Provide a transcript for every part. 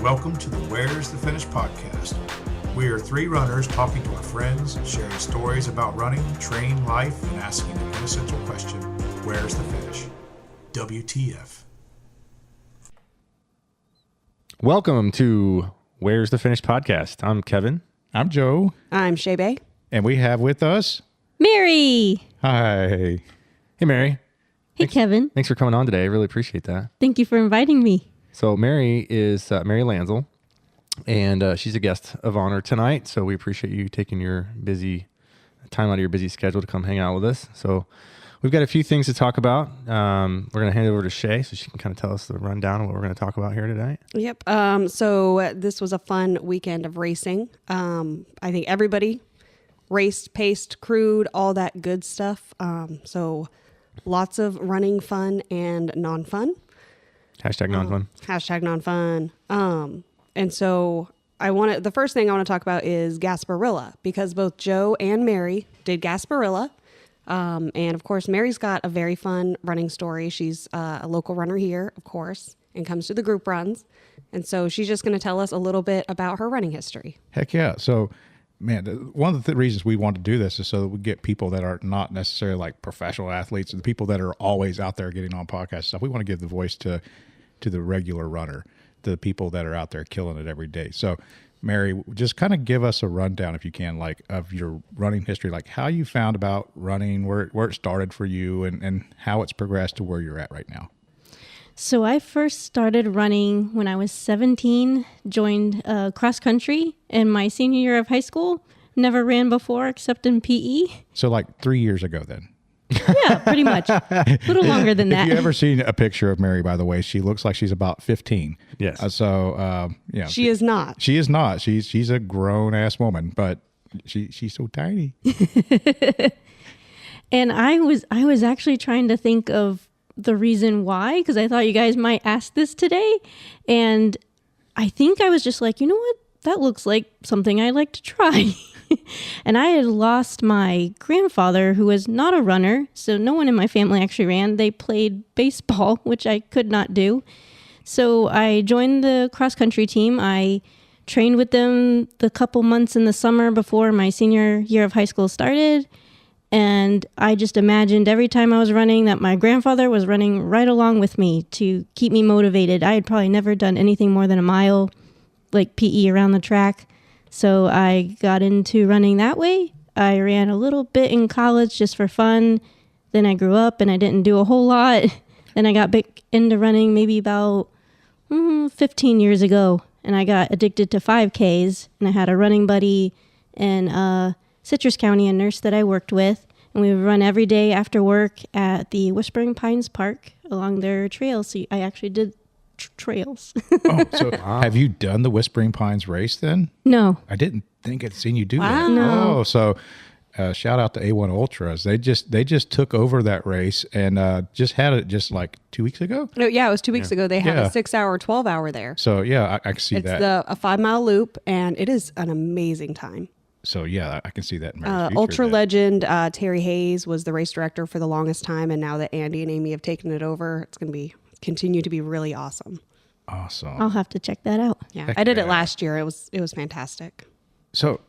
Welcome to the Where's the Finish podcast. We are three runners talking to our friends, sharing stories about running, training life, and asking the quintessential question, where's the finish? WTF. Welcome to Where's the Finish podcast. I'm Kevin. I'm Joe. I'm Shae. And we have with us Mary. Hi. Hey, Mary. Hey, Kevin. Thanks for coming on today. I really appreciate that. Thank you for inviting me. So Mary is Mary Lanzel, and she's a guest of honor tonight. So we appreciate you taking your busy time out of your busy schedule to come hang out with us. So we've got a few things to talk about. We're going to hand it over to Shae so she can kind of tell us the rundown of what we're going to talk about here tonight. Yep. So this was a fun weekend of racing. I think everybody raced, paced, crewed, all that good stuff. So lots of running fun and non-fun. Hashtag non-fun. Hashtag non-fun. And so the first thing I want to talk about is Gasparilla, because both Joe and Mary did Gasparilla. And of course, Mary's got a very fun running story. She's a local runner here, of course, and comes to the group runs. And so she's just going to tell us a little bit about her running history. Heck yeah. So, man, one of the reasons we want to do this is so that we get people that are not necessarily like professional athletes, and the people that are always out there getting on podcasts stuff. We want to give the voice to the regular runner, to the people that are out there killing it every day. So, Mary, just kind of give us a rundown, if you can, like of your running history, like how you found about running, where it started for you, and how it's progressed to where you're at right now. So I first started running when I was 17, joined cross country in my senior year of high school. Never ran before except in PE. So like 3 years ago then. Yeah, pretty much. A little longer than that. If you ever seen a picture of Mary, by the way, she looks like she's about 15. Yes. Yeah. She is not. She is not. She's a grown ass woman, but she's so tiny. And I was actually trying to think of the reason why, because I thought you guys might ask this today. And I think I was just like, you know what? That looks like something I'd like to try. And I had lost my grandfather, who was not a runner. So no one in my family actually ran. They played baseball, which I could not do. So I joined the cross country team. I trained with them the couple months in the summer before my senior year of high school started. And I just imagined every time I was running that my grandfather was running right along with me to keep me motivated. I had probably never done anything more than a mile, like PE around the track. So I got into running that way. I ran a little bit in college just for fun. Then I grew up and I didn't do a whole lot. Then I got back into running maybe about 15 years ago. And I got addicted to 5Ks. And I had a running buddy in Citrus County, a nurse that I worked with. And we would run every day after work at the Whispering Pines Park along their trails. So I actually did trails. Oh, so have you done the Whispering Pines race then? No. I didn't think I'd seen you do Wow. that. No. Oh, so shout out to A1 Ultras. They just took over that race and just had it just like 2 weeks ago. No, yeah, it was 2 weeks ago. They had Yeah. a 6-hour, 12-hour there. So yeah, I can see It's that. a 5-mile loop, and it is an amazing time. So yeah, I can see that in Mary's future Ultra then. legend Terry Hayes was the race director for the longest time, and now that Andy and Amy have taken it over, it's going to continue to be really awesome. Awesome. I'll have to check that out. Yeah, Heck I did yeah. it last year. It was fantastic. So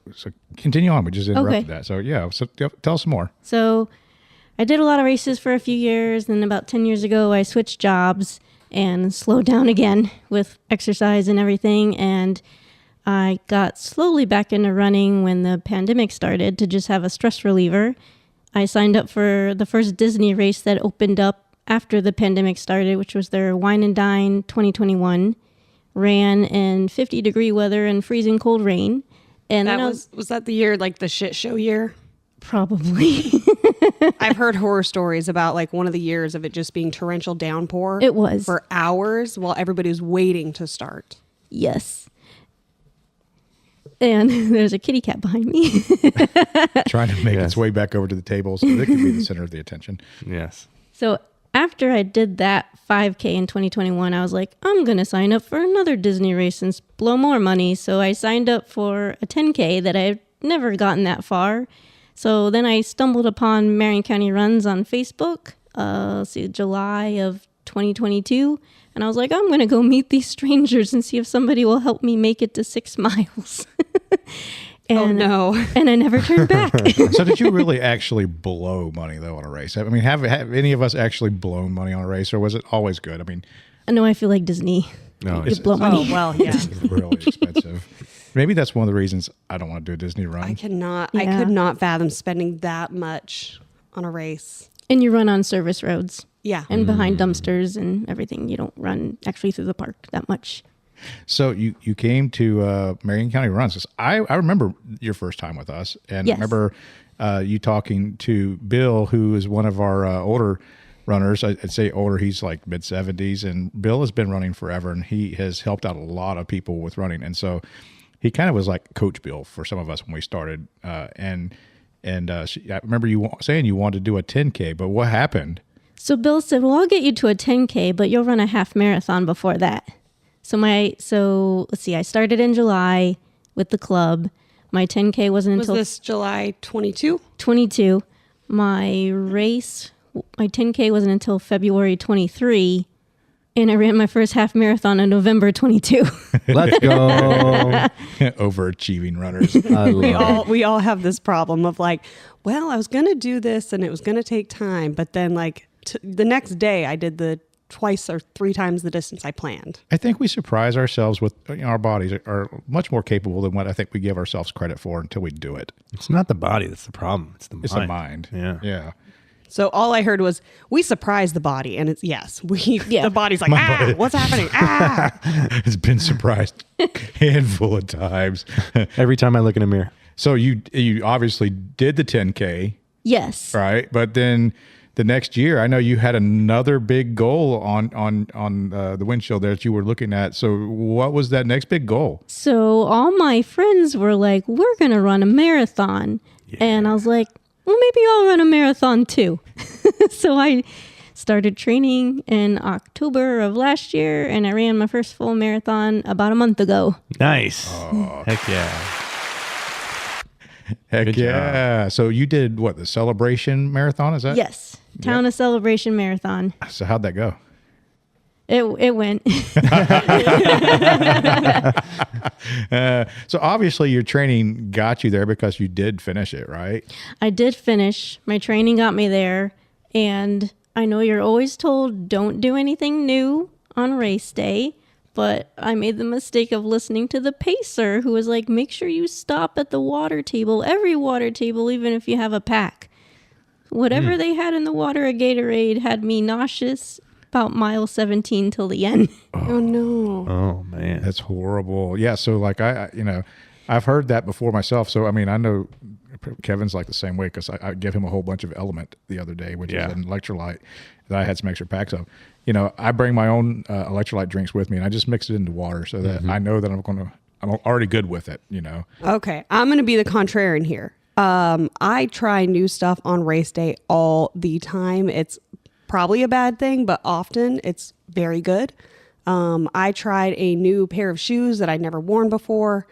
continue on. We just interrupted Okay. that. So yeah, so tell us some more. So I did a lot of races for a few years. Then about 10 years ago, I switched jobs and slowed down again with exercise and everything. And I got slowly back into running when the pandemic started to just have a stress reliever. I signed up for the first Disney race that opened up after the pandemic started, which was their Wine and Dine 2021. Ran in 50-degree weather and freezing cold rain. And That then was that the year, like the shit show year? probably. I've heard horror stories about like one of the years of it just being torrential downpour. It was. For hours while everybody was waiting to start. Yes. And there's a kitty cat behind me. Trying to make Yes. its way back over to the table so it can be the center of the attention. Yes. So after I did that 5K in 2021, I was like, I'm going to sign up for another Disney race and blow more money. So I signed up for a 10K that I've never gotten that far. So then I stumbled upon Marion County Runs on Facebook, July of 2022. And I was like, I'm going to go meet these strangers and see if somebody will help me make it to 6 miles. And, Oh, no. And I never turned back. So did you really actually blow money though on a race? I mean, have any of us actually blown money on a race, or was it always good? I mean, I know I feel like Disney. No, You blow money. Oh, well, yeah. it's really expensive. Maybe that's one of the reasons I don't want to do a Disney run. I cannot. Yeah. I could not fathom spending that much on a race. And you run on service roads Yeah. and behind dumpsters and everything. You don't run actually through the park that much. So you came to Marion County Runs. I remember your first time with us, and Yes. I remember you talking to Bill, who is one of our older runners. I'd say older. He's like mid-70s, and Bill has been running forever, and he has helped out a lot of people with running. And so he kind of was like Coach Bill for some of us when we started. I remember you saying you wanted to do a 10K, but what happened? So Bill said, well, I'll get you to a 10K, but you'll run a half marathon before that. So let's see, I started in July with the club. My 10K wasn't Was until this July 22? 22. My 10K wasn't until February 23. And I ran my first half marathon in November 22. let's go. Overachieving runners. I love it. We all have this problem of like, well, I was going to do this and it was going to take time. But then like the next day I did the twice or 3 times the distance I planned. I think we surprise ourselves with our bodies are much more capable than what I think we give ourselves credit for until we do it. It's not the body that's the problem. It's the mind. It's the mind. Yeah. Yeah. So all I heard was we surprised the body, and it's the body's like, body. what's happening? Ah. It's been surprised a handful of times. Every time I look in a mirror. So you obviously did the 10K, Yes. right? But then the next year, I know you had another big goal on the windshield there that you were looking at. So what was that next big goal? So all my friends were like, we're going to run a marathon. And I was like, well, maybe I'll run a marathon too. So I started training in October of last year, and I ran my first full marathon about a month ago. Nice. Heck yeah. Heck Good yeah. So you did what, the Celebration Marathon? Is that? Yes. Town of Celebration Marathon. So how'd that go? It went. So obviously your training got you there because you did finish it, right? I did finish. My training got me there. And I know you're always told don't do anything new on race day. But I made the mistake of listening to the pacer who was like, make sure you stop at the water table, every water table, even if you have a pack. Whatever they had in the water, a Gatorade, had me nauseous about mile 17 till the end. Oh no. Oh, man. That's horrible. Yeah. So like I've heard that before myself. So, I mean, I know Kevin's like the same way because I gave him a whole bunch of Element the other day, which is an electrolyte that I had some extra packs of. You know, I bring my own electrolyte drinks with me and I just mix it into water so that I know that I'm already good with it, you know. Okay, I'm going to be the contrarian here. I try new stuff on race day all the time. It's probably a bad thing, but often it's very good. I tried a new pair of shoes that I'd never worn before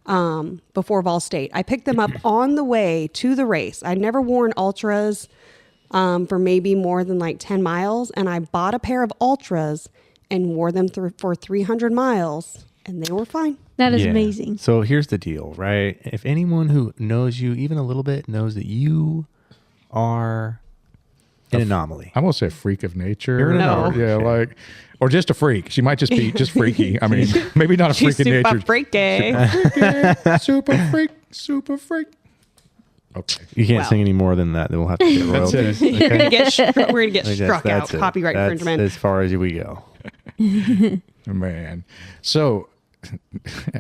Vol State. I picked them up on the way to the race. I'd never worn Ultras for maybe more than like 10 miles. And I bought a pair of Ultras and wore them for 300 miles and they were fine. That is amazing. So here's the deal, right? If anyone who knows you even a little bit knows that you are an anomaly. I'm going to say a freak of nature. You're an anomaly. Yeah, like, or just a freak. She might just be just freaky. I mean, maybe not a She's freak of super nature. freaky. Super freak. Okay. You can't Well. sing any more than that. Then we'll have to get That's royalties. it. We're gonna get I struck think out. that's it. Copyright That's infringement. as far as we go. Man. So,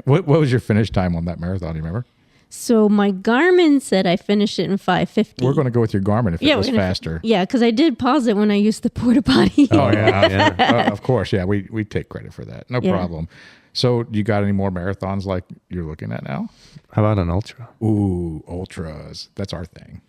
what was your finish time on that marathon? Do you remember? So my Garmin said I finished it in 5:50. We're going to go with your Garmin if it was we're gonna- faster. Yeah, because I did pause it when I used the porta potty. Oh yeah, of course. Yeah, we take credit for that. No Yeah. problem. So, you got any more marathons like you're looking at now? How about an ultra? Ooh, ultras. That's our thing.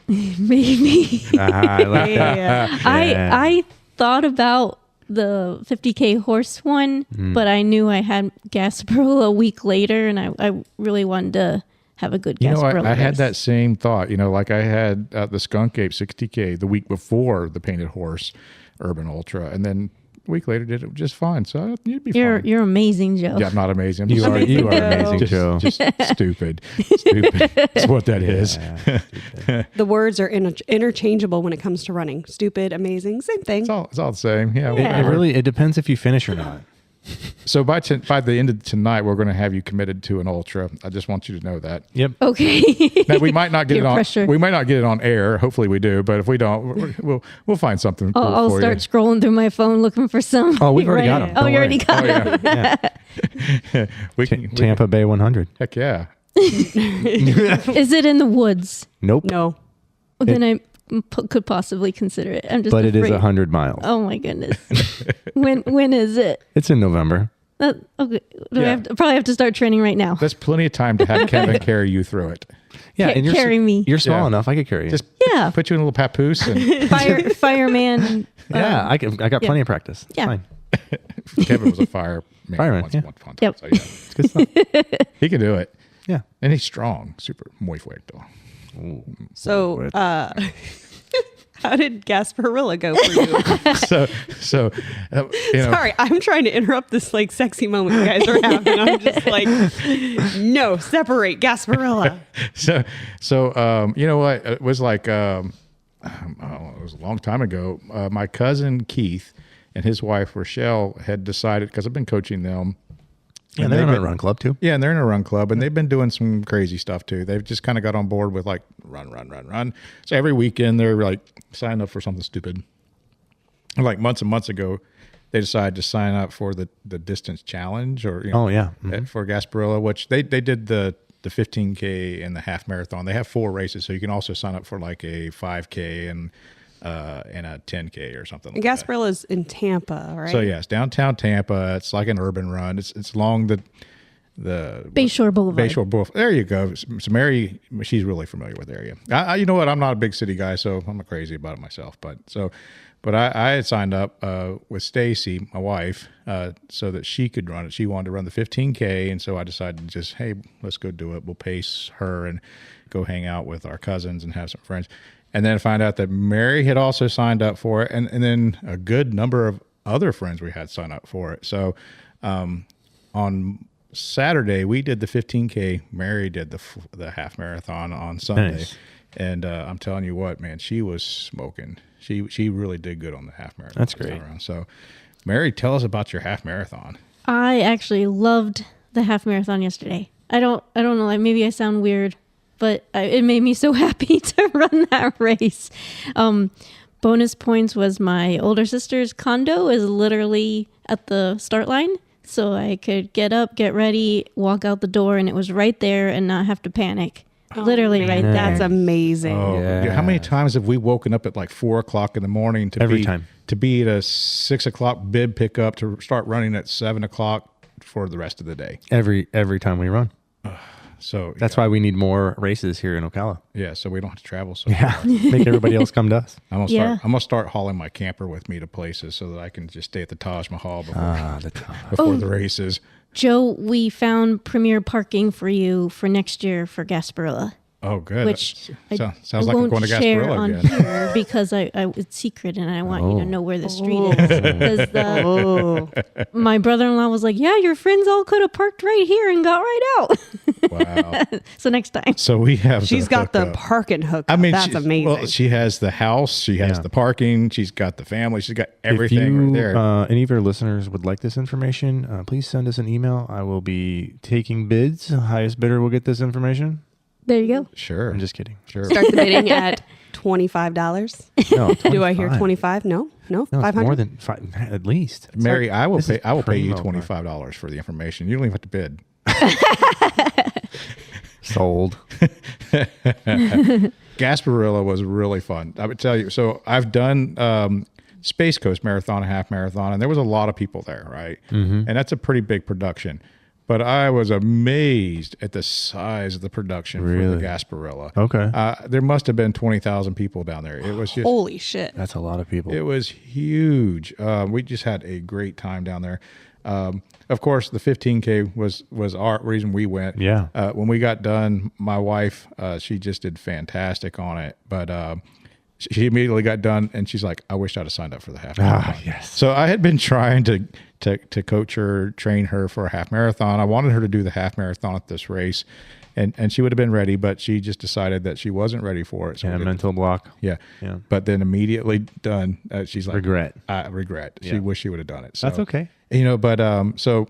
Maybe. I like that. Yeah. I thought about the 50K horse one, but I knew I had Gasparilla a week later, and I really wanted to have a good You know, Gasparilla I had race. that same thought. You know, like I had the Skunk Ape 60K the week before the Painted Horse Urban Ultra, and then a week later did it just fine. So you'd be You're fine. you're amazing, Joe. Yeah, I'm not amazing. I'm You just are stupid. you are amazing, Joe. Just stupid. Stupid. That's what that is. The words are interchangeable when it comes to running. Stupid, amazing, same thing. It's all the same. Yeah. Yeah. It depends if you finish or not. So by the end of tonight, we're going to have you committed to an ultra. I just want you to know that. Yep. Okay. Now, we might not get Peer it on. pressure. We might not get it on air. Hopefully, we do. But if we don't, we'll find something cool I'll for start scrolling through my phone looking for some. Oh, we've already got 'em. Oh, Don't you already worry. got you. Oh, 'em. yeah. we can. Tampa Bay 100. Heck yeah. Is it in the woods? Nope. No. Well, then I could possibly consider it. I'm just But it is afraid. 100 miles. Oh my goodness. when is it? It's in November. Okay. Do I Yeah. probably have to start training right now. That's plenty of time to have Kevin carry you through it. Yeah, Ca- and you're carry me. You're small Yeah. enough. I could carry you. Just Yeah. put you in a little papoose and Fireman. yeah, I got plenty of practice. It's Yeah. fine. Kevin was a fireman Fireman, yeah. once upon a time. Yep. So yeah, It's good stuff. he can do it. Yeah. And he's strong, super muy fuerte. So, how did Gasparilla go for you? So you know, Sorry, I'm trying to interrupt this like sexy moment you guys are having. I'm just like, no, separate Gasparilla. so you know what? It was like it was a long time ago. My cousin Keith and his wife Rochelle had decided, because I've been coaching them. Yeah, and they're they've in a been- run club too. Yeah, and they're in a run club, and they've been doing some crazy stuff too. They've just kind of got on board with like run. So every weekend they're like signing up for something stupid. And like months and months ago, they decided to sign up for the distance challenge, or Oh, yeah. Mhm. for Gasparilla, which they did the 15K and the half marathon. They have 4 races, so you can also sign up for like a 5K and a 10K or something. Like that. Gasparilla's in Tampa, right? So yeah, it's downtown Tampa. It's like an urban run. It's along the Bayshore Boulevard. Bayshore Boulevard. There you go. So Mary, she's really familiar with the area. You know what? I'm not a big city guy, so I'm not crazy about it myself. But I had signed up with Stacey, my wife, so that she could run it. She wanted to run the 15K, and so I decided to just, hey, let's go do it. We'll pace her and go hang out with our cousins and have some friends. And then find out that Mary had also signed up for it, and then a good number of other friends we had signed up for it. So on Saturday we did the 15K. Mary did the half marathon on Sunday. Nice. And I'm telling you what, man, she was smoking. She really did good on the half marathon. That's this time great. around. So, Mary, tell us about your half marathon. I actually loved the half marathon yesterday. I don't know, like maybe I sound weird, but it made me so happy to run that race. Bonus points was my older sister's condo is literally at the start line. So I could get up, get ready, walk out the door, and it was right there and not have to panic. Literally right there. That's amazing. Oh, yeah. How many times have we woken up at like 4 o'clock in the morning Every time. to be at a 6 o'clock bib pickup to start running at 7 o'clock for the rest of the day? Every time we run. So That's why we need more races here in Ocala. yeah, so we don't have to travel. So Yeah. Make everybody else come to us. I'm Yeah. gonna start hauling my camper with me to places so that I can just stay at the Taj Mahal before, Oh. the races. Joe, we found premier parking for you for next year for Gasparilla. Oh, good. Which Sounds I like I'm won't going to share Gasparilla on again. here because it's secret and I want you to know where the street Oh. is. Because my brother-in-law was like, "Yeah, your friends all could have parked right here and got right out." Wow. So next time, So we have. She's got the hookup. parking hook. I mean, That's amazing. Well, she has the house, she has Yeah. the parking, she's got the family, she's got everything If you, right there. any of your listeners would like this information, please send us an email. I will be taking bids. The highest bidder will get this information. there you go. Sure. I'm just kidding. Sure. Start the bidding at $25. No, Do I hear 25? 25? No, No, it's 500. more than 5, at least. It's Mary, like- I will this is pay you primo. $25 for the information. You don't even have to bid. Sold. Gasparilla was really fun. I would tell you. So I've done Space Coast Marathon, half marathon, and there was a lot of people there, right? Mm-hmm. And that's a pretty big production. But I was amazed at the size of the production for Really? the Gasparilla. Okay. There must have been 20,000 people down there. It was just Holy shit. That's a lot of people. It was huge. We just had a great time down there. Of course, the 15K was our reason we went. Yeah. When we got done, my wife, she just did fantastic on it. But she immediately got done, and she's like, I wish I'd have signed up for the half marathon. Yes. So I had been trying to coach her, train her for a half marathon. I wanted her to do the half marathon at this race, and she would have been ready, but she just decided that she wasn't ready for it. So Yeah, we did- mental block. yeah. Yeah. But then immediately done, she's like, Regret. I regret. She Yeah. wished she would have done it. So, That's okay. But so,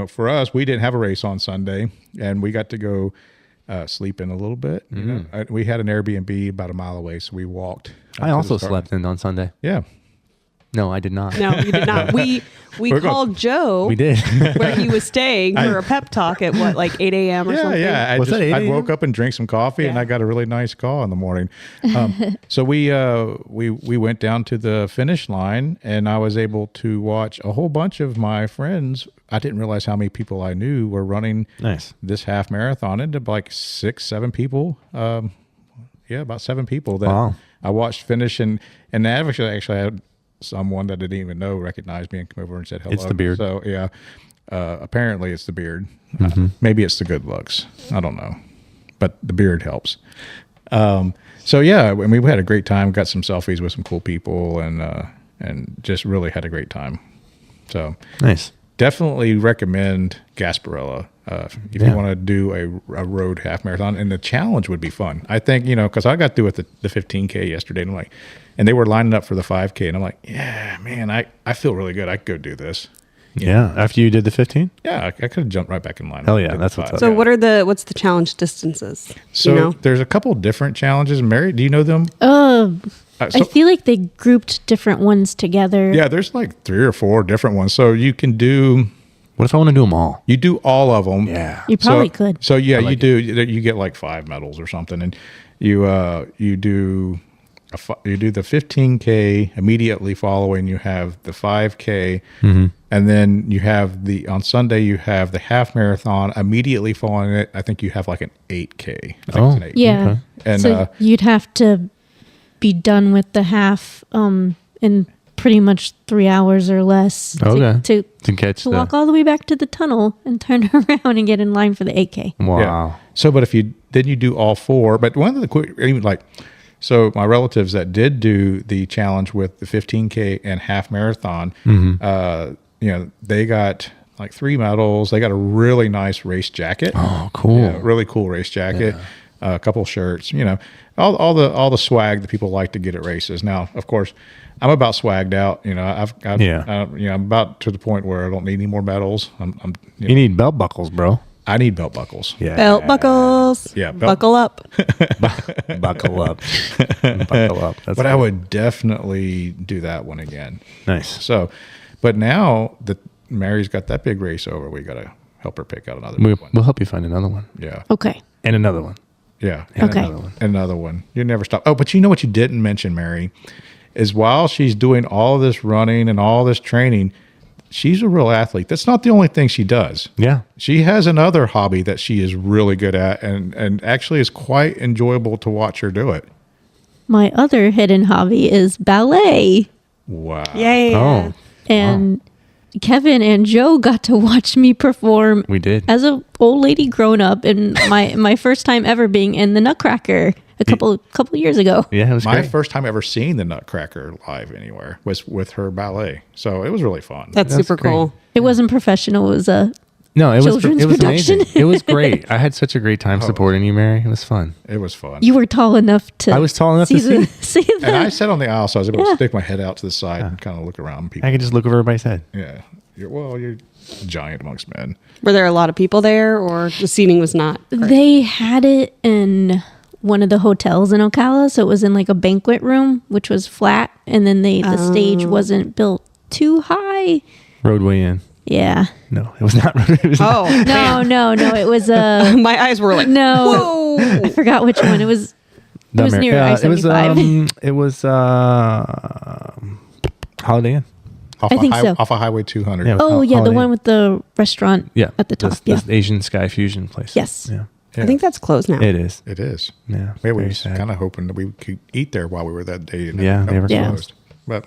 for us, we didn't have a race on Sunday, and we got to go sleep in a little bit. We had an Airbnb about a mile away, so we walked. I also slept in on Sunday. Yeah. No, I did not. No, you did not. We We're called Joe We did. where he was staying for a pep talk at what, like 8 a.m. or Yeah, something? yeah. Was that 8 I a.m.? woke up and drank some coffee, and Yeah. I got a really nice call in the morning. So we went down to the finish line, and I was able to watch a whole bunch of my friends. I didn't realize how many people I knew were running Nice. this half marathon. Into like 6-7 people. About 7 people that Wow. I watched finish, and actually had someone that I didn't even know recognized me and come over and said hello. It's the beard. So yeah, apparently it's the beard. Maybe it's the good looks. I don't know, but the beard helps. So yeah, I mean, we had a great time. Got some selfies with some cool people, and just really had a great time. So Nice. definitely recommend Gasparilla if Yeah. you want to do a road half marathon, and the challenge would be fun. I think, because I got through with the 15K yesterday, and I'm like, and they were lining up for the 5K, and I'm like, yeah, man, I feel really good. I could go do this. Yeah. After you did the 15? Yeah, I could have jumped right back in line. Hell yeah, Did the that's what's 5. up. So Yeah. what's the challenge distances? So there's a couple different challenges. Mary, do you know them? I So- feel like they grouped different ones together. yeah, there's like 3 or 4 different ones. So you can do. What if I want to do them all? You do all of them. Yeah. You probably could. So yeah, I like you do. You get like 5 medals or something, and you do the 15K immediately following. You have the 5K, Mm-hmm. and then you have on Sunday you have the half marathon immediately following it. I think you have like an 8K. I think Oh. it's an 8K. Yeah. Okay. And So you'd have to be done with the half in pretty much 3 hours or less Okay. to To catch to the. walk all the way back to the tunnel and turn around and get in line for the 8K. Wow. Yeah. So, but if you do all 4, but one of the quick, even like, so my relatives that did do the challenge with the 15K and half marathon, they got like 3 medals. They got a really nice race jacket. Oh, cool. Yeah, really cool race jacket. A couple shirts. All the swag that people like to get at races. Now, of course, I'm about swagged out. I'm about to the point where I don't need any more medals. You need belt buckles, bro. I need belt buckles. Yeah. Belt buckles. Yeah, Buckle up. Buckle up. Buckle up. That's But I cool. would definitely do that one again. Nice. So, but now that Mary's got that big race over, we got to help her pick out another We'll, big one. we'll help you find another one. Yeah. Okay. And another one. Yeah. And Okay. another one. Another one. You never stop. Oh, but you know what you didn't mention, Mary, is while she's doing all this running and all this training, she's a real athlete. That's not the only thing she does. Yeah. She has another hobby that she is really good at, and actually is quite enjoyable to watch her do it. My other hidden hobby is ballet. Wow. Yay. Oh, And Kevin and Joe got to watch me perform we did. as a old lady grown up and my first time ever being in the Nutcracker a couple years ago. Yeah, it was My great. first time ever seeing the Nutcracker live anywhere was with her ballet. So it was really fun. That's That's super great. cool. It wasn't professional. It was a No, it was children's it was production. amazing. It was great. I had such a great time supporting you, Mary. It was fun. It was fun. you were tall enough to I was tall enough see to the, see. see and I the sat on the aisle, so I was able to Yeah. stick my head out to the side and kind of look around people. I could just look over everybody's head. Yeah. You're giant amongst men. Were there a lot of people there, or the seating was not? great? They had it in one of the hotels in Ocala, so it was in like a banquet room, which was flat, and then the stage wasn't built too high. Roadway in. Yeah. No, it was not. It was not. Oh, No, it was my eyes were like, no. whoa. I forgot which one. It was Not was Mary. near It was I-75. it was Holiday Inn. I think so. Off of Highway 200. Yeah. oh yeah, the Holiday one Inn. with the restaurant Yeah, at the top. This, Yeah. this Asian Sky Fusion place. Yes. Yeah. Yeah. I think that's closed now. It is. It is. Yeah. We were very sad. kind of hoping that we could eat there while we were that day. And Yeah, they were Yeah. closed. But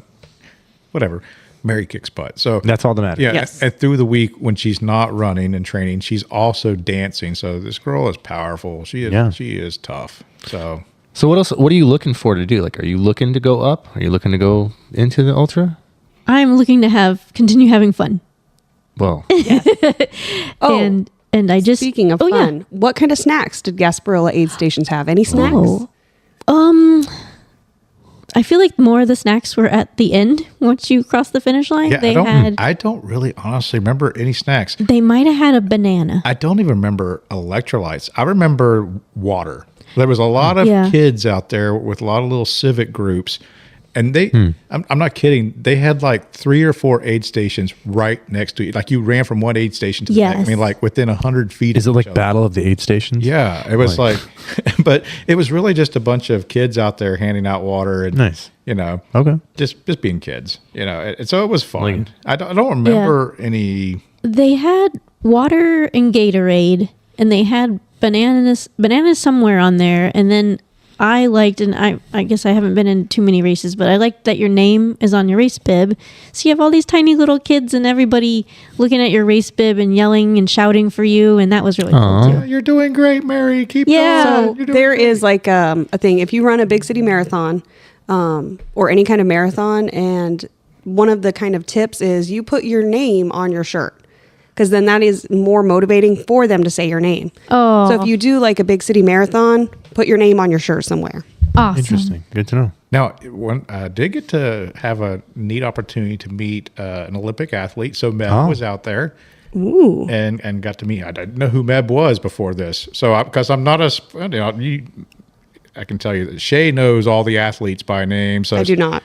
whatever. Mary kicks butt. So That's all that matters. yeah, Yes. and through the week when she's not running and training, she's also dancing. So this girl is powerful. She is. Yeah. She is tough. So So what else? What are you looking for to do? Like, are you looking to go up? Are you looking to go into the ultra? I'm looking to continue having fun. Well, Oh, and I just speaking of fun, what kind of snacks did Gasparilla aid stations have? Any snacks? I feel like more of the snacks were at the end once you cross the finish line. Yeah, I don't really honestly remember any snacks. They might have had a banana. I don't even remember electrolytes. I remember water. There was a lot of Yeah. kids out there with a lot of little civic groups. And I'm not kidding. They had like 3 or 4 aid stations right next to you. Like you ran from one aid station to the next. I Yes. mean, like within 100 feet. is it of like each other. Battle of the Aid Stations? Yeah, it was like, but it was really just a bunch of kids out there handing out water and Nice. Okay. just being kids. And so it was fun. Like- I don't remember any. They had water and Gatorade, and they had bananas somewhere on there. And then I liked, and I guess I haven't been in too many races, but I liked that your name is on your race bib. So you have all these tiny little kids and everybody looking at your race bib and yelling and shouting for you, and that was really cool too. You're doing great, Mary. Keep Yeah. going. So You're doing there great." is like a thing. If you run a big city marathon or any kind of marathon, and one of the kind of tips is you put your name on your shirt, because then that is more motivating for them to say your name. Oh, So if you do like a big city marathon, put your name on your shirt somewhere. awesome. Interesting. Good to know. Now, I did get to have a neat opportunity to meet an Olympic athlete. So Meb was out there. Ooh. And got to meet. I didn't know who Meb was before this. So because I'm not I can tell you that Shae knows all the athletes by name. So I do not.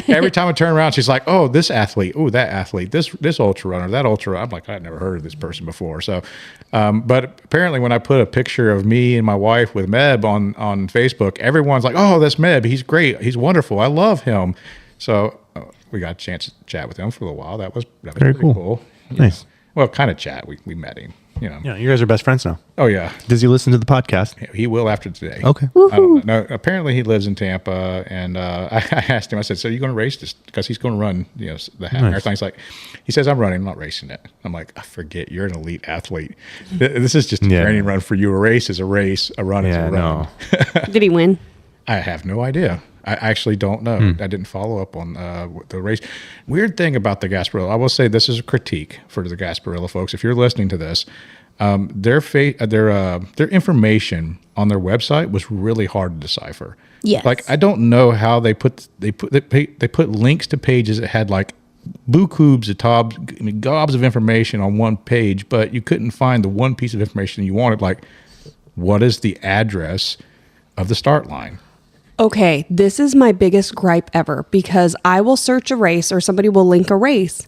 every time I turn around, she's like, "Oh, this athlete. Oh, that athlete. This ultra runner. That ultra." I'm like, I'd never heard of this person before. So, but apparently, when I put a picture of me and my wife with Meb on Facebook, everyone's like, "Oh, that's Meb. He's great. He's wonderful. I love him." So we got a chance to chat with him for a little while. That was Very pretty cool. Yeah. Nice. Well, kind of chat. We met him. Yeah, you guys are best friends now. Oh yeah. Does he listen to the podcast? He will after today. Okay. I don't know. No, apparently he lives in Tampa, and I asked him. I said, "So you're going to race this?" Because he's going to run, the half marathon. He's like, he says, "I'm running. I'm not racing it." I'm like, "I forget. You're an elite athlete. This is just a training run for you. A race is a race. A run is a run." No. Did he win? I have no idea. I actually don't know. I didn't follow up on the race. Weird thing about the Gasparilla. I will say this is a critique for the Gasparilla folks. If you're listening to this, their information on their website was really hard to decipher. Yes. Like I don't know how they put links to pages that had like bukus of gobs of information on one page, but you couldn't find the one piece of information you wanted. Like, what is the address of the start line? Okay, this is my biggest gripe ever, because I will search a race or somebody will link a race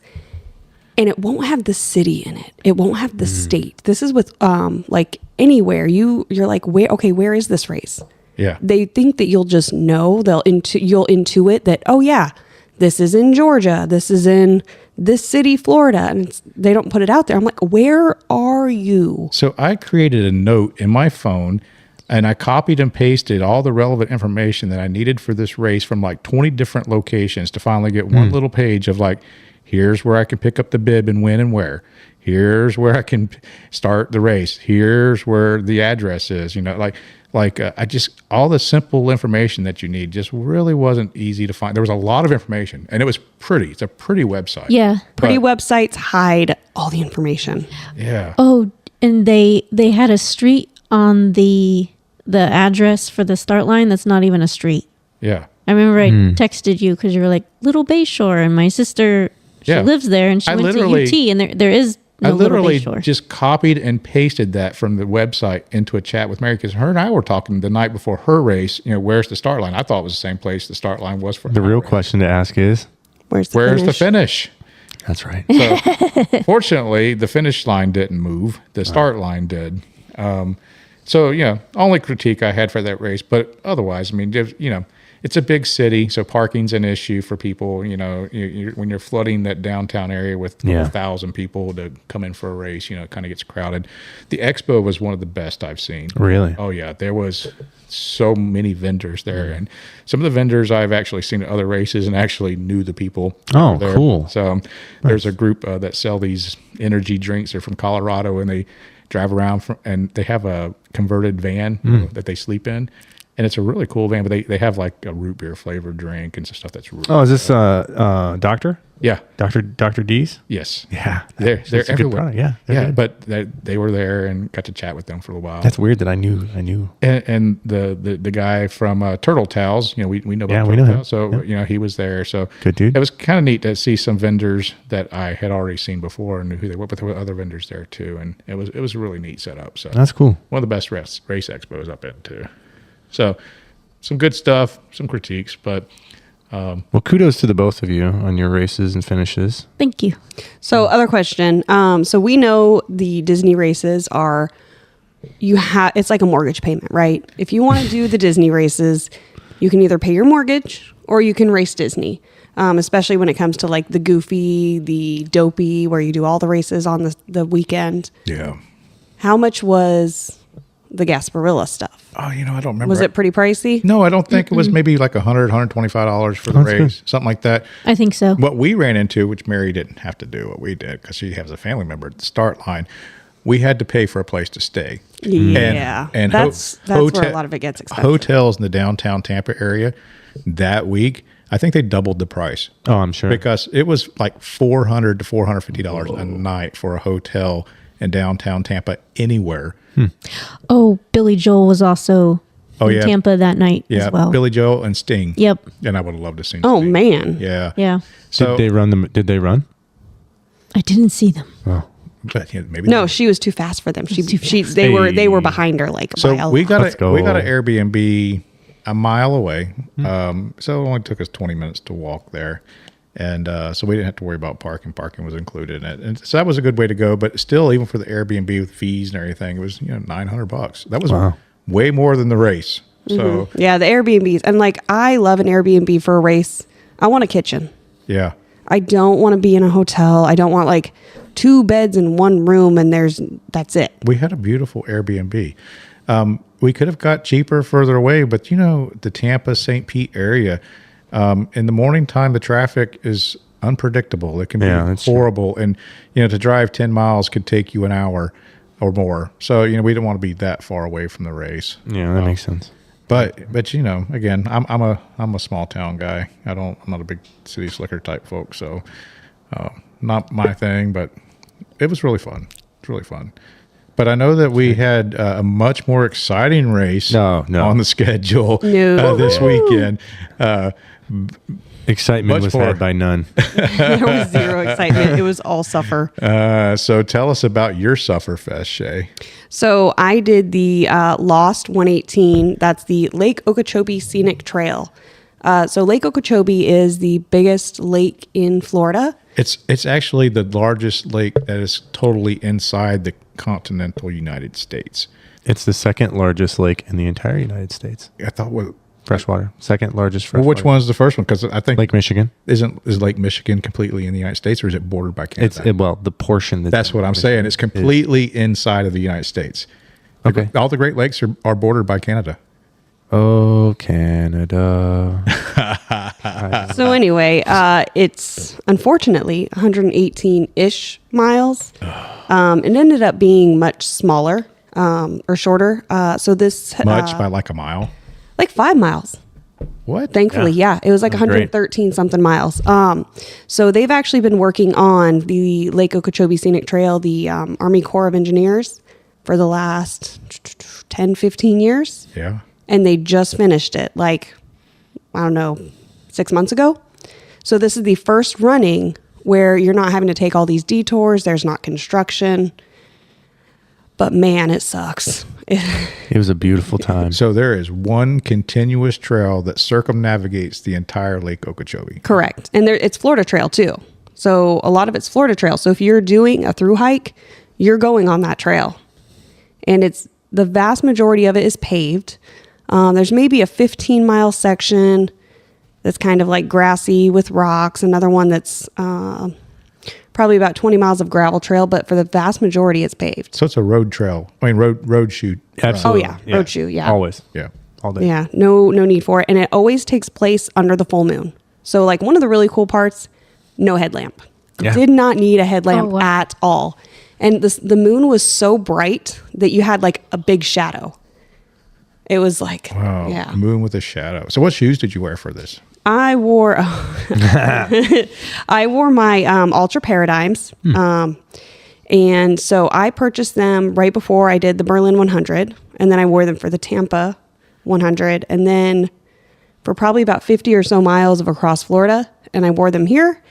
and it won't have the city in it. It won't have the state. This is with like anywhere. You're like, where is this race? Yeah. They think that you'll just know. You'll intuit that, oh yeah, this is in Georgia. This is in this city, Florida. And they don't put it out there. I'm like, where are you? So I created a note in my phone and I copied and pasted all the relevant information that I needed for this race from like 20 different locations to finally get one little page of like, here's where I can pick up the bib and when and where. Here's where I can start the race. Here's where the address is. I just, all the simple information that you need just really wasn't easy to find. There was a lot of information and it was pretty. It's a pretty website. Yeah. Pretty websites hide all the information. Yeah. Oh, and they had a street on the address for the start line that's not even a street. Yeah. I remember I texted you because you were like, Little Bayshore, and my sister, she lives there, and she went to UT, and there is no I literally Little Bayshore. just copied and pasted that from the website into a chat with Mary, because her and I were talking the night before her race, where's the start line? I thought it was the same place the start line was for The my real race. question to ask is, Where's the finish? that's right. So fortunately, the finish line didn't move. The start line did. Only critique I had for that race, but otherwise, I mean, it's a big city, so parking's an issue for people. When you're flooding that downtown area with 1,000 people to come in for a race, it kind of gets crowded. The expo was one of the best I've seen. Really? Oh yeah, there was so many vendors there, and some of the vendors I've actually seen at other races and actually knew the people. Oh, there. cool. So there's a group that sell these energy drinks. They're from Colorado, and they drive around and they have a converted van that they sleep in. and it's a really cool van. But they have like a root beer flavored drink and some stuff that's really Oh, is this Doctor? yeah. Dr. D's? Yes. Yeah. They're It's a good everywhere. product. Yeah. they're Yeah, good. but they were there and got to chat with them for a little while. That's weird that I knew. And the guy from Turtle Towels, we know about Yeah, we Turtle know him. Towels, so he was there. So Good dude. It was kind of neat to see some vendors that I had already seen before and knew who they were, but there were other vendors there too, and it was a really neat setup. So That's cool. one of the best race expos I've been to. So some good stuff, some critiques, but Well, kudos to the both of you on your races and finishes. Thank you. So, other question. So we know the Disney races are it's like a mortgage payment, right? If you want to do the Disney races, you can either pay your mortgage or you can race Disney. Especially when it comes to like the Goofy, the Dopey, where you do all the races on the weekend. yeah. How much was the Gasparilla stuff? Oh, I don't remember. Was it pretty pricey? No, I don't think it was maybe like $125 for the race, something like that. I think so. What we ran into, which Mary didn't have to do what we did because she has a family member at the start line, we had to pay for a place to stay. Yeah. And that's where a lot of it gets expensive. Hotels in the downtown Tampa area that week, I think they doubled the price. Oh, I'm sure. Because it was like $400 to $450 a night for a hotel in downtown Tampa anywhere. Oh, Billy Joel was also in Tampa that night as well. Billy Joel and Sting. Yep. And I would have loved to see Oh, Sting. man. Yeah. Yeah. So Did they run? I didn't see them. Oh. but, maybe No, they- she was too fast for them. They were behind her like a So mile. we got Let's go. an Airbnb a mile away. So it only took us 20 minutes to walk there. And so we didn't have to worry about parking. Parking was included in it. And so that was a good way to go. But still, even for the Airbnb with fees and everything, it was $900. That was way more than the race. So Yeah, the Airbnbs. And like, I love an Airbnb for a race. I want a kitchen. yeah. I don't want to be in a hotel. I don't want like 2 beds in one room and that's it. We had a beautiful Airbnb. We could have got cheaper further away, but the Tampa, St. Pete area, in the morning time, the traffic is unpredictable. It can be that's true. horrible. And, to drive 10 miles could take you an hour or more. So, we didn't want to be that far away from the race. Yeah, that makes sense. But again, I'm a small town guy. I'm not a big city slicker type folk. So, not my thing, but it was really fun. It's really fun. But I know that we had a much more exciting race No. on the schedule No. this weekend. Excitement Much was more. had by none. There was zero excitement. It was all suffer. So tell us about your Sufferfest, Shae. So I did the Lost 118. That's the Lake Okeechobee Scenic Trail. So Lake Okeechobee is the biggest lake in Florida. It's actually the largest lake that is totally inside the continental United States. It's the second largest lake in the entire United States. I thought, Freshwater. Second largest freshwater. which one's the first one? Because I think Lake Michigan. is Lake Michigan completely in the United States, or is it bordered by Canada? The portion That's what I'm saying. It's completely inside of the United States. Okay. All the Great Lakes are bordered by Canada. Oh, Canada. So anyway, it's unfortunately 118-ish miles. It ended up being much smaller or shorter. So this Much by like a mile. like 5 miles. What? Thankfully, yeah. It was like That's great. 113 something miles. So they've actually been working on the Lake Okeechobee Scenic Trail, the Army Corps of Engineers, for the last 10, 15 years. Yeah. And they just finished it like, I don't know, 6 months ago. So this is the first running where you're not having to take all these detours. There's not construction. But man, it sucks. It was a beautiful time. So there is one continuous trail that circumnavigates the entire Lake Okeechobee. Correct. And it's Florida Trail too. So a lot of it's Florida Trail. So if you're doing a through hike, you're going on that trail. And the vast majority of it is paved. There's maybe a 15-mile section that's kind of like grassy with rocks. Another one that's probably about 20 miles of gravel trail, but for the vast majority, it's paved. So it's a road trail. I mean, road shoot. Absolutely. Oh, yeah. Road shoe, yeah. Always. Yeah. All day. Yeah, no need for it. And it always takes place under the full moon. So like one of the really cool parts, no headlamp. Yeah. Did not need a headlamp Oh, wow. at all. And the moon was so bright that you had like a big shadow. It was like, Wow. yeah. Moon with a shadow. So what shoes did you wear for this? I wore I wore my Ultra Paradigms. And so I purchased them right before I did the Berlin 100, and then I wore them for the Tampa 100, and then for probably about 50 or so miles of across Florida, and I wore them here.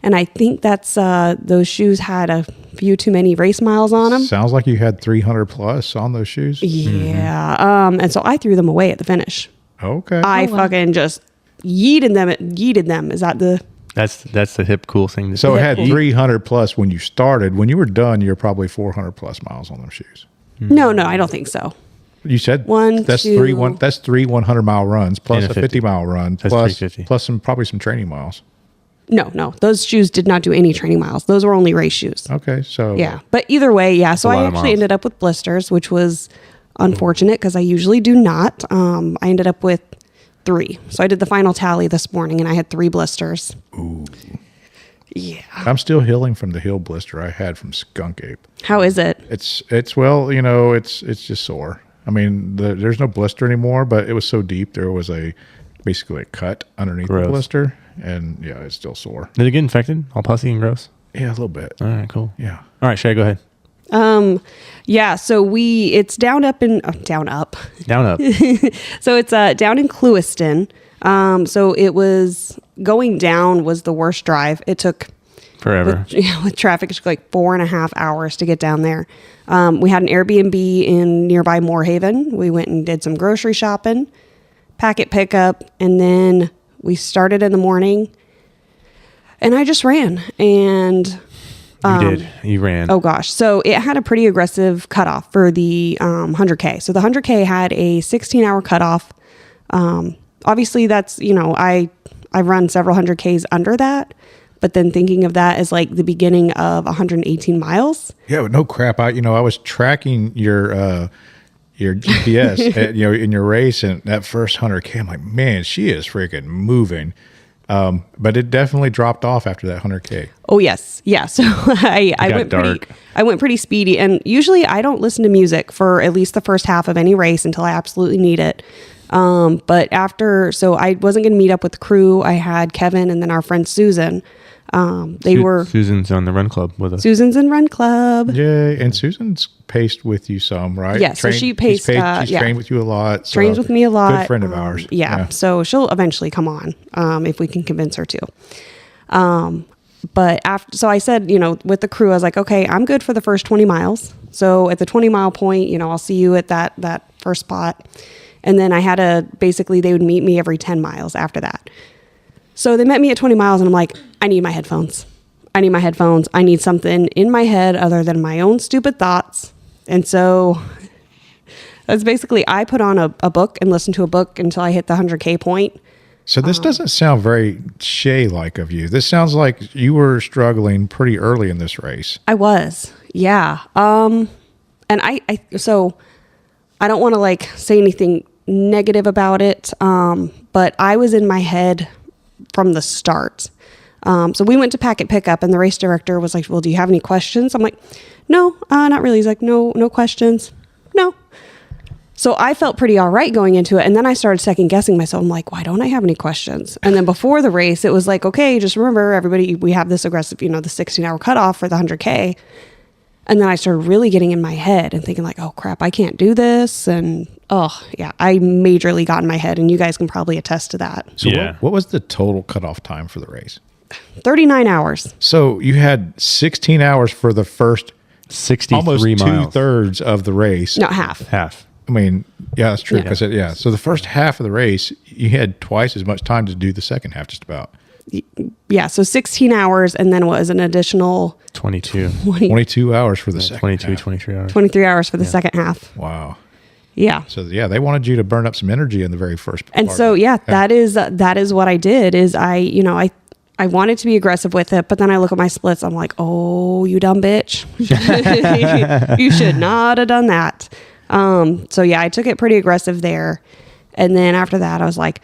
And I think that's those shoes had a few too many race miles on them. Sounds like you had 300 plus on those shoes. Yeah. And so I threw them away at the finish. Okay. I fucking just yeeted them. Is that the... That's the hip cool thing to So do. it had 300 plus when you started. When you were done, you're probably 400 plus miles on those shoes. No, I don't think so. You said That's three 100-mile runs plus And a a 50. 50-mile run That's plus 350. plus probably some training miles. No. Those shoes did not do any training miles. Those were only race shoes. Okay, so Yeah. But either way, yeah. So a I lot of actually miles. ended up with blisters, which was unfortunate because I usually do not. I ended up with 3. So I did the final tally this morning and I had 3 blisters. Ooh. Yeah. I'm still healing from the heel blister I had from skunk ape. How is it? It's well, it's just sore. I mean, there's no blister anymore, but it was so deep there was basically a cut underneath Gross. the blister, and yeah, it's still sore. Did it get infected? All pussy and gross? Yeah, a little bit. All right, cool. Yeah. All right, Shae, go ahead. Yeah. So it's down up. Down up. So it's down in Clewiston. So it was going down was the worst drive. It took Forever. with traffic, it took like 4.5 hours to get down there. We had an Airbnb in nearby Moorhaven. We went and did some grocery shopping, packet pickup, and then we started in the morning. And I just ran, and You did. You ran. oh gosh, so it had a pretty aggressive cutoff for the 100K. So the 100K had a 16-hour cutoff. Obviously, that's I've run several 100Ks under that. But then thinking of that as like the beginning of 118 miles. Yeah, but no crap. I was tracking your GPS in your race, and that first 100K, I'm like, man, she is freaking moving. But it definitely dropped off after that 100K. Oh yes, yeah. So I went dark. I went pretty speedy, and usually I don't listen to music for at least the first half of any race until I absolutely need it. But so I wasn't going to meet up with the crew. I had Kevin and then our friend Susan. Susan's on the run club with us. Susan's in Run Club. Yeah, and Susan's paced with you some, right? Yeah, so she paced, She's yeah. trained with you a lot. So Trains with me a lot. Good friend of ours. Yeah, so she'll eventually come on if we can convince her to. But so I said, with the crew, I was like, okay, I'm good for the first 20 miles. So at the 20-mile point, I'll see you at that first spot. And then I had basically they would meet me every 10 miles after that. So they met me at 20 miles and I'm like, I need my headphones. I need something in my head other than my own stupid thoughts. And so that's basically, I put on a book and listened to a book until I hit the 100K point. So this doesn't sound very Shae-like of you. This sounds like you were struggling pretty early in this race. I was, yeah. And so I don't want to say anything negative about it. But I was in my head from the start. So we went to packet pickup and the race director was like, well, do you have any questions? I'm like, no, not really. He's like, no questions. No. So I felt pretty all right going into it. And then I started second guessing myself. I'm like, why don't I have any questions? And then before the race, it was like, okay, just remember everybody, we have this aggressive, the 16-hour cutoff for the 100K. And then I started really getting in my head and thinking like, oh crap, I can't do this. And oh yeah, I majorly got in my head, and you guys can probably attest to that. So Yeah. what was the total cutoff time for the race? 39 hours. So you had 16 hours for the first 63 almost miles. 2/3 of the race. Not half. Half. I mean, yeah, that's true. Yeah. 'Cause So the first half of the race, you had twice as much time to do the second half, just about. Yeah. So 16 hours. And then what was an additional 22. 22 hours for the second 22, half. 23 hours. 23 hours for the second half. Wow. Yeah. So yeah, they wanted you to burn up some energy in the very first And part. so, yeah, that is what I did is I wanted to be aggressive with it, but then I look at my splits. I'm like, oh, you dumb bitch. You should not have done that. So yeah, I took it pretty aggressive there. And then after that, I was like,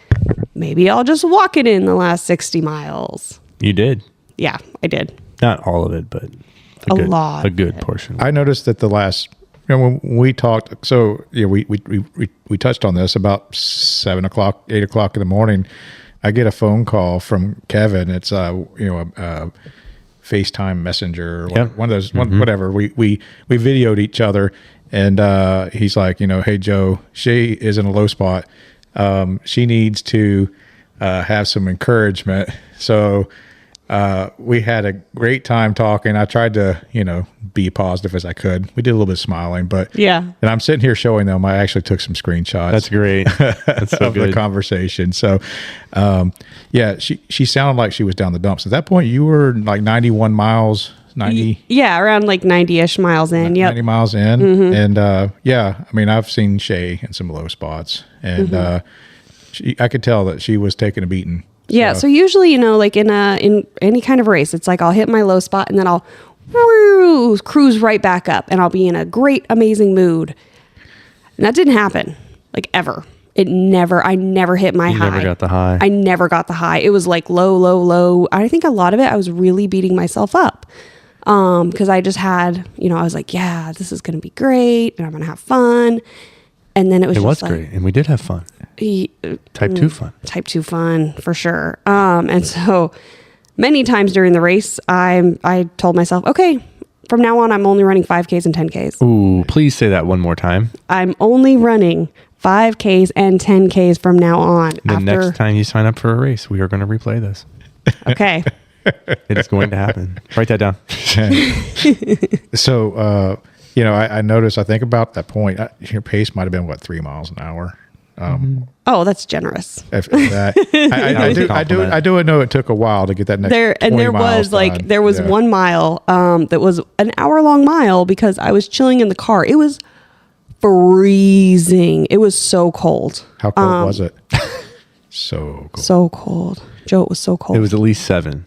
maybe I'll just walk it in the last 60 miles. You did. Yeah, I did. Not all of it, but A lot A of good it. portion. I noticed that the last when we talked, so yeah, we touched on this about 7 o'clock, 8 o'clock in the morning. I get a phone call from Kevin. It's a FaceTime Messenger, or one of those, whatever. We videoed each other, and he's like, hey Joe, Shae is in a low spot. She needs to have some encouragement. So we had a great time talking. I tried to, be positive as I could. We did a little bit of smiling, but Yeah. And I'm sitting here showing them. I actually took some screenshots. That's great. That's so of good. the conversation. So, she sounded like she was down the dumps. At that point, you were like 91 miles, 90. Yeah, around like 90-ish miles in. Yep. 90 miles in. And I've seen Shae in some low spots, and I could tell that she was taking a beating. Yeah. So usually, like in any kind of race, it's like I'll hit my low spot and then I'll cruise right back up and I'll be in a great, amazing mood. And that didn't happen, like ever. I never hit my high. Never got the high. I never got the high. It was like low, low, low. I think a lot of it, I was really beating myself up. Cause I just had, I was like, yeah, this is going to be great and I'm going to have fun. And then it was great. And we did have fun. Type 2 fun. Type 2 fun for sure. And so many times during the race, I told myself, okay, from now on, I'm only running 5Ks and 10Ks. Ooh, please say that one more time. I'm only running 5Ks and 10Ks from now on. Next time you sign up for a race, we are going to replay this. Okay. It is going to happen. Write that down. So, I noticed, I think about that point, your pace might have been 3 miles an hour. Oh, that's generous. If that, I do know it took a while to get that next. There 20 was miles done. 1 mile that was an hour-long mile because I was chilling in the car. It was freezing. It was so cold. How cold was it? So cold. So cold. Joe, it was so cold. It was at least 7.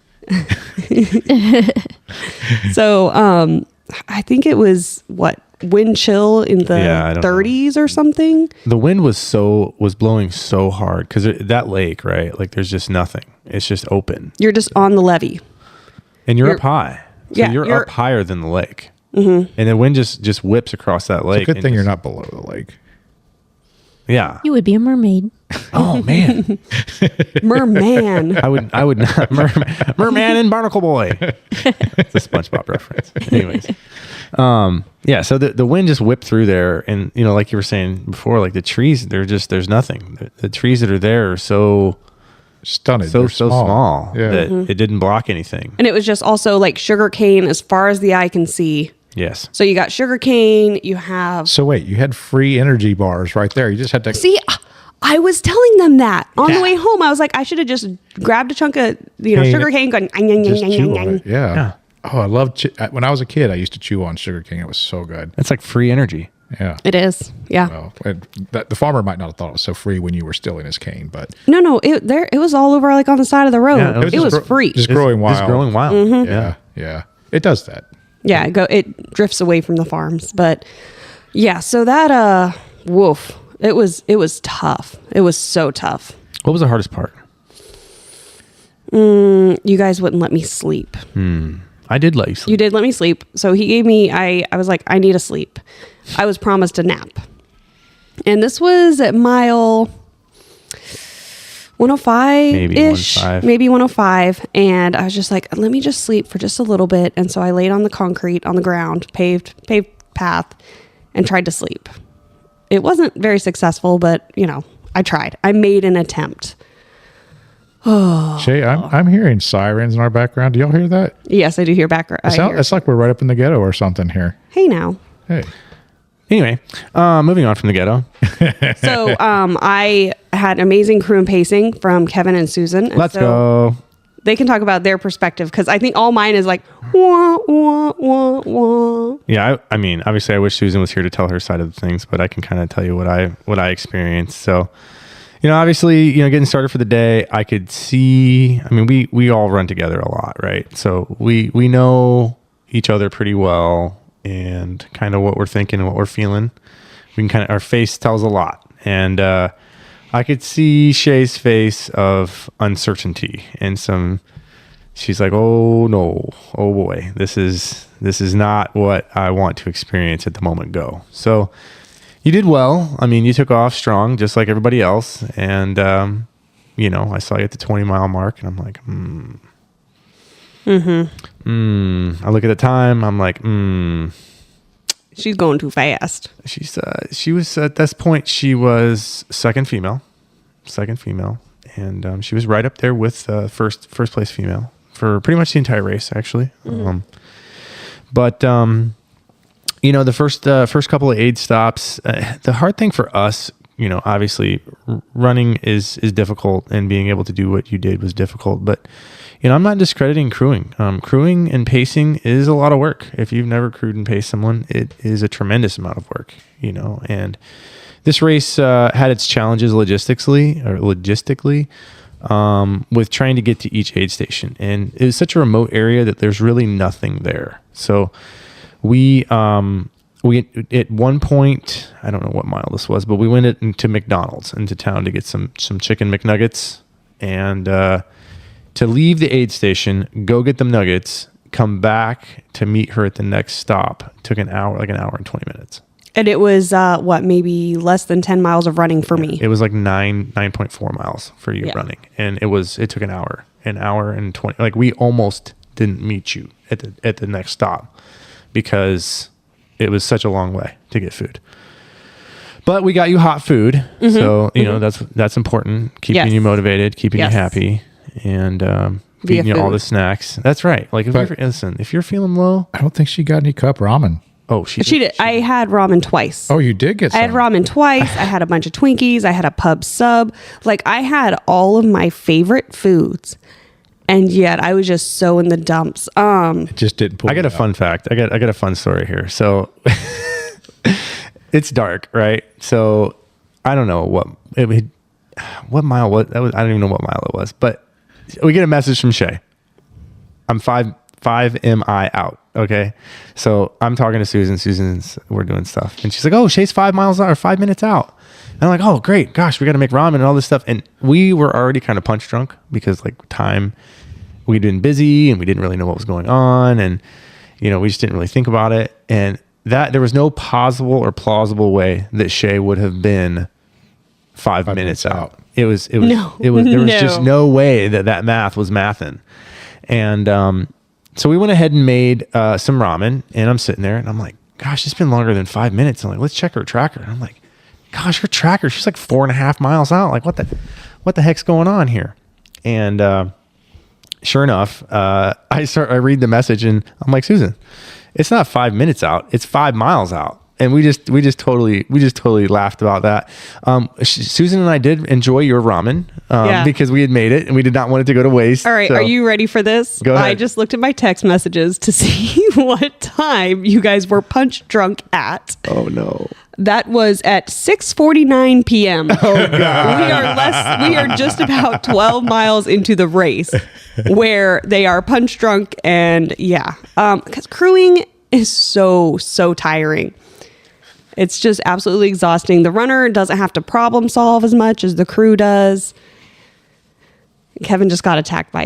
So I think it was wind chill in the 30s or something. The wind was blowing so hard because that lake, right? Like there's just nothing. It's just open. You're just on the levee. And you're up high. So Yeah, you're you're- up higher than the lake. Mm-hmm. And the wind just whips across that lake. It's a good thing and you're not below the lake. Yeah. You would be a mermaid. Oh man. Merman. I would not Merman and Barnacle Boy. It's a SpongeBob reference. Anyways. So the wind just whipped through there, and like you were saying before, like the trees, there's nothing. The trees that are there are so Stunted. so small Yeah. that it didn't block anything. And it was just also like sugar cane as far as the eye can see. Yes. So you got sugar cane, you have... So wait, you had free energy bars right there. You just had to See, I was telling them that on the way home. I was like, I should have just grabbed a chunk of, sugar cane going... just chew on it. Yeah. Oh, I love when I was a kid, I used to chew on sugar cane. It was so good. That's like free energy. Yeah. It is. Yeah. Well, the farmer might not have thought it was so free when you were stealing his cane, but No, it was all over like on the side of the road. Yeah, it was free. just growing wild. Just growing wild. Yeah. Yeah. It does that. Yeah, it drifts away from the farms. But yeah, so that woof. It was tough. It was so tough. What was the hardest part? You guys wouldn't let me sleep. I did let you sleep. You did let me sleep. So he gave me I was like, I need a sleep. I was promised a nap. And this was at mile 105-ish, maybe 105. And I was just like, let me just sleep for just a little bit. And so I laid on the concrete, on the ground, paved path, and tried to sleep. It wasn't very successful, but I tried. I made an attempt. Shae, I'm hearing sirens in our background. Do y'all hear that? Yes, I do hear background. It's like we're right up in the ghetto or something here. Hey now. Hey. Anyway, moving on from the ghetto. So I had amazing crew and pacing from Kevin and Susan. And Let's go. They can talk about their perspective because I think all mine is like, wah, wah, wah, wah. Yeah, I mean, obviously I wish Susan was here to tell her side of the things, but I can kind of tell you what I experienced. So, obviously, getting started for the day, I could see, I mean, we all run together a lot, right? So we know each other pretty well and kind of what we're thinking and what we're feeling. We can our face tells a lot. And I could see Shae's face of uncertainty and some she's like, oh no, oh boy, this is not what I want to experience at the moment. Go. So you did well. I mean, you took off strong, just like everybody else. And, you know, I saw you at the 20-mile mark, and I'm like, I look at the time. I'm like, She's going too fast. She was at this point. She was second female, and she was right up there with first place female for pretty much the entire race, actually. But you know, the first couple of aid stops. The hard thing for us, you know, obviously running is difficult, and being able to do what you did was difficult. But you know, I'm not discrediting crewing. Crewing and pacing is a lot of work. If you've never crewed and paced someone, it is a tremendous amount of work, you know. And this race had its challenges logistically, with trying to get to each aid station. And it was such a remote area that there's really nothing there. So we at one point, I don't know what mile this was, but we went into McDonald's into town to get some chicken McNuggets, and to leave the aid station, go get them nuggets, come back to meet her at the next stop took an hour and 20 minutes. And it was maybe less than 10 miles of running for me. It was like 9.4 miles for you running, and it took an hour and 20. Like, we almost didn't meet you at the next stop because it was such a long way to get food. But we got you hot food, so you know that's important. Keeping you motivated, keeping you happy, and feeding you all the snacks. That's right. Like, if you're feeling low, I don't think she got any cup ramen. Oh, she did. I had ramen twice. Oh, you did get some. I had ramen twice. I had a bunch of Twinkies. I had a pub sub. Like, I had all of my favorite foods, and yet I was just so in the dumps. It just didn't pull. I got a fun fact. I got a fun story here. So it's dark, right? So I don't know what mile was. I don't even know what mile it was. But we get a message from Shae. I'm 5 mi out. Okay. So I'm talking to Susan. We're doing stuff. And she's like, oh, Shae's 5 miles out or 5 minutes out. And I'm like, oh, great. Gosh, we got to make ramen and all this stuff. And we were already kind of punch drunk because, like, we'd been busy and we didn't really know what was going on. And, you know, we just didn't really think about it. And there was no possible or plausible way that Shae would have been 5 minutes out. There was just no way that math was mathing. And, so we went ahead and made some ramen, and I'm sitting there, and I'm like, gosh, it's been longer than 5 minutes. I'm like, let's check her tracker. And I'm like, gosh, her tracker, she's like 4.5 miles out. Like, what the heck's going on here? And sure enough, I read the message, and I'm like, Susan, it's not 5 minutes out. It's 5 miles out. And we just totally laughed about that. Susan and I did enjoy your ramen because we had made it and we did not want it to go to waste. All right. So. Are you ready for this? Go ahead. I just looked at my text messages to see what time you guys were punch drunk at. Oh no. That was at 6:49 p.m. Oh God. We are just about 12 miles into the race where they are punch drunk, and because crewing is so tiring. It's just absolutely exhausting. The runner doesn't have to problem solve as much as the crew does. Kevin just got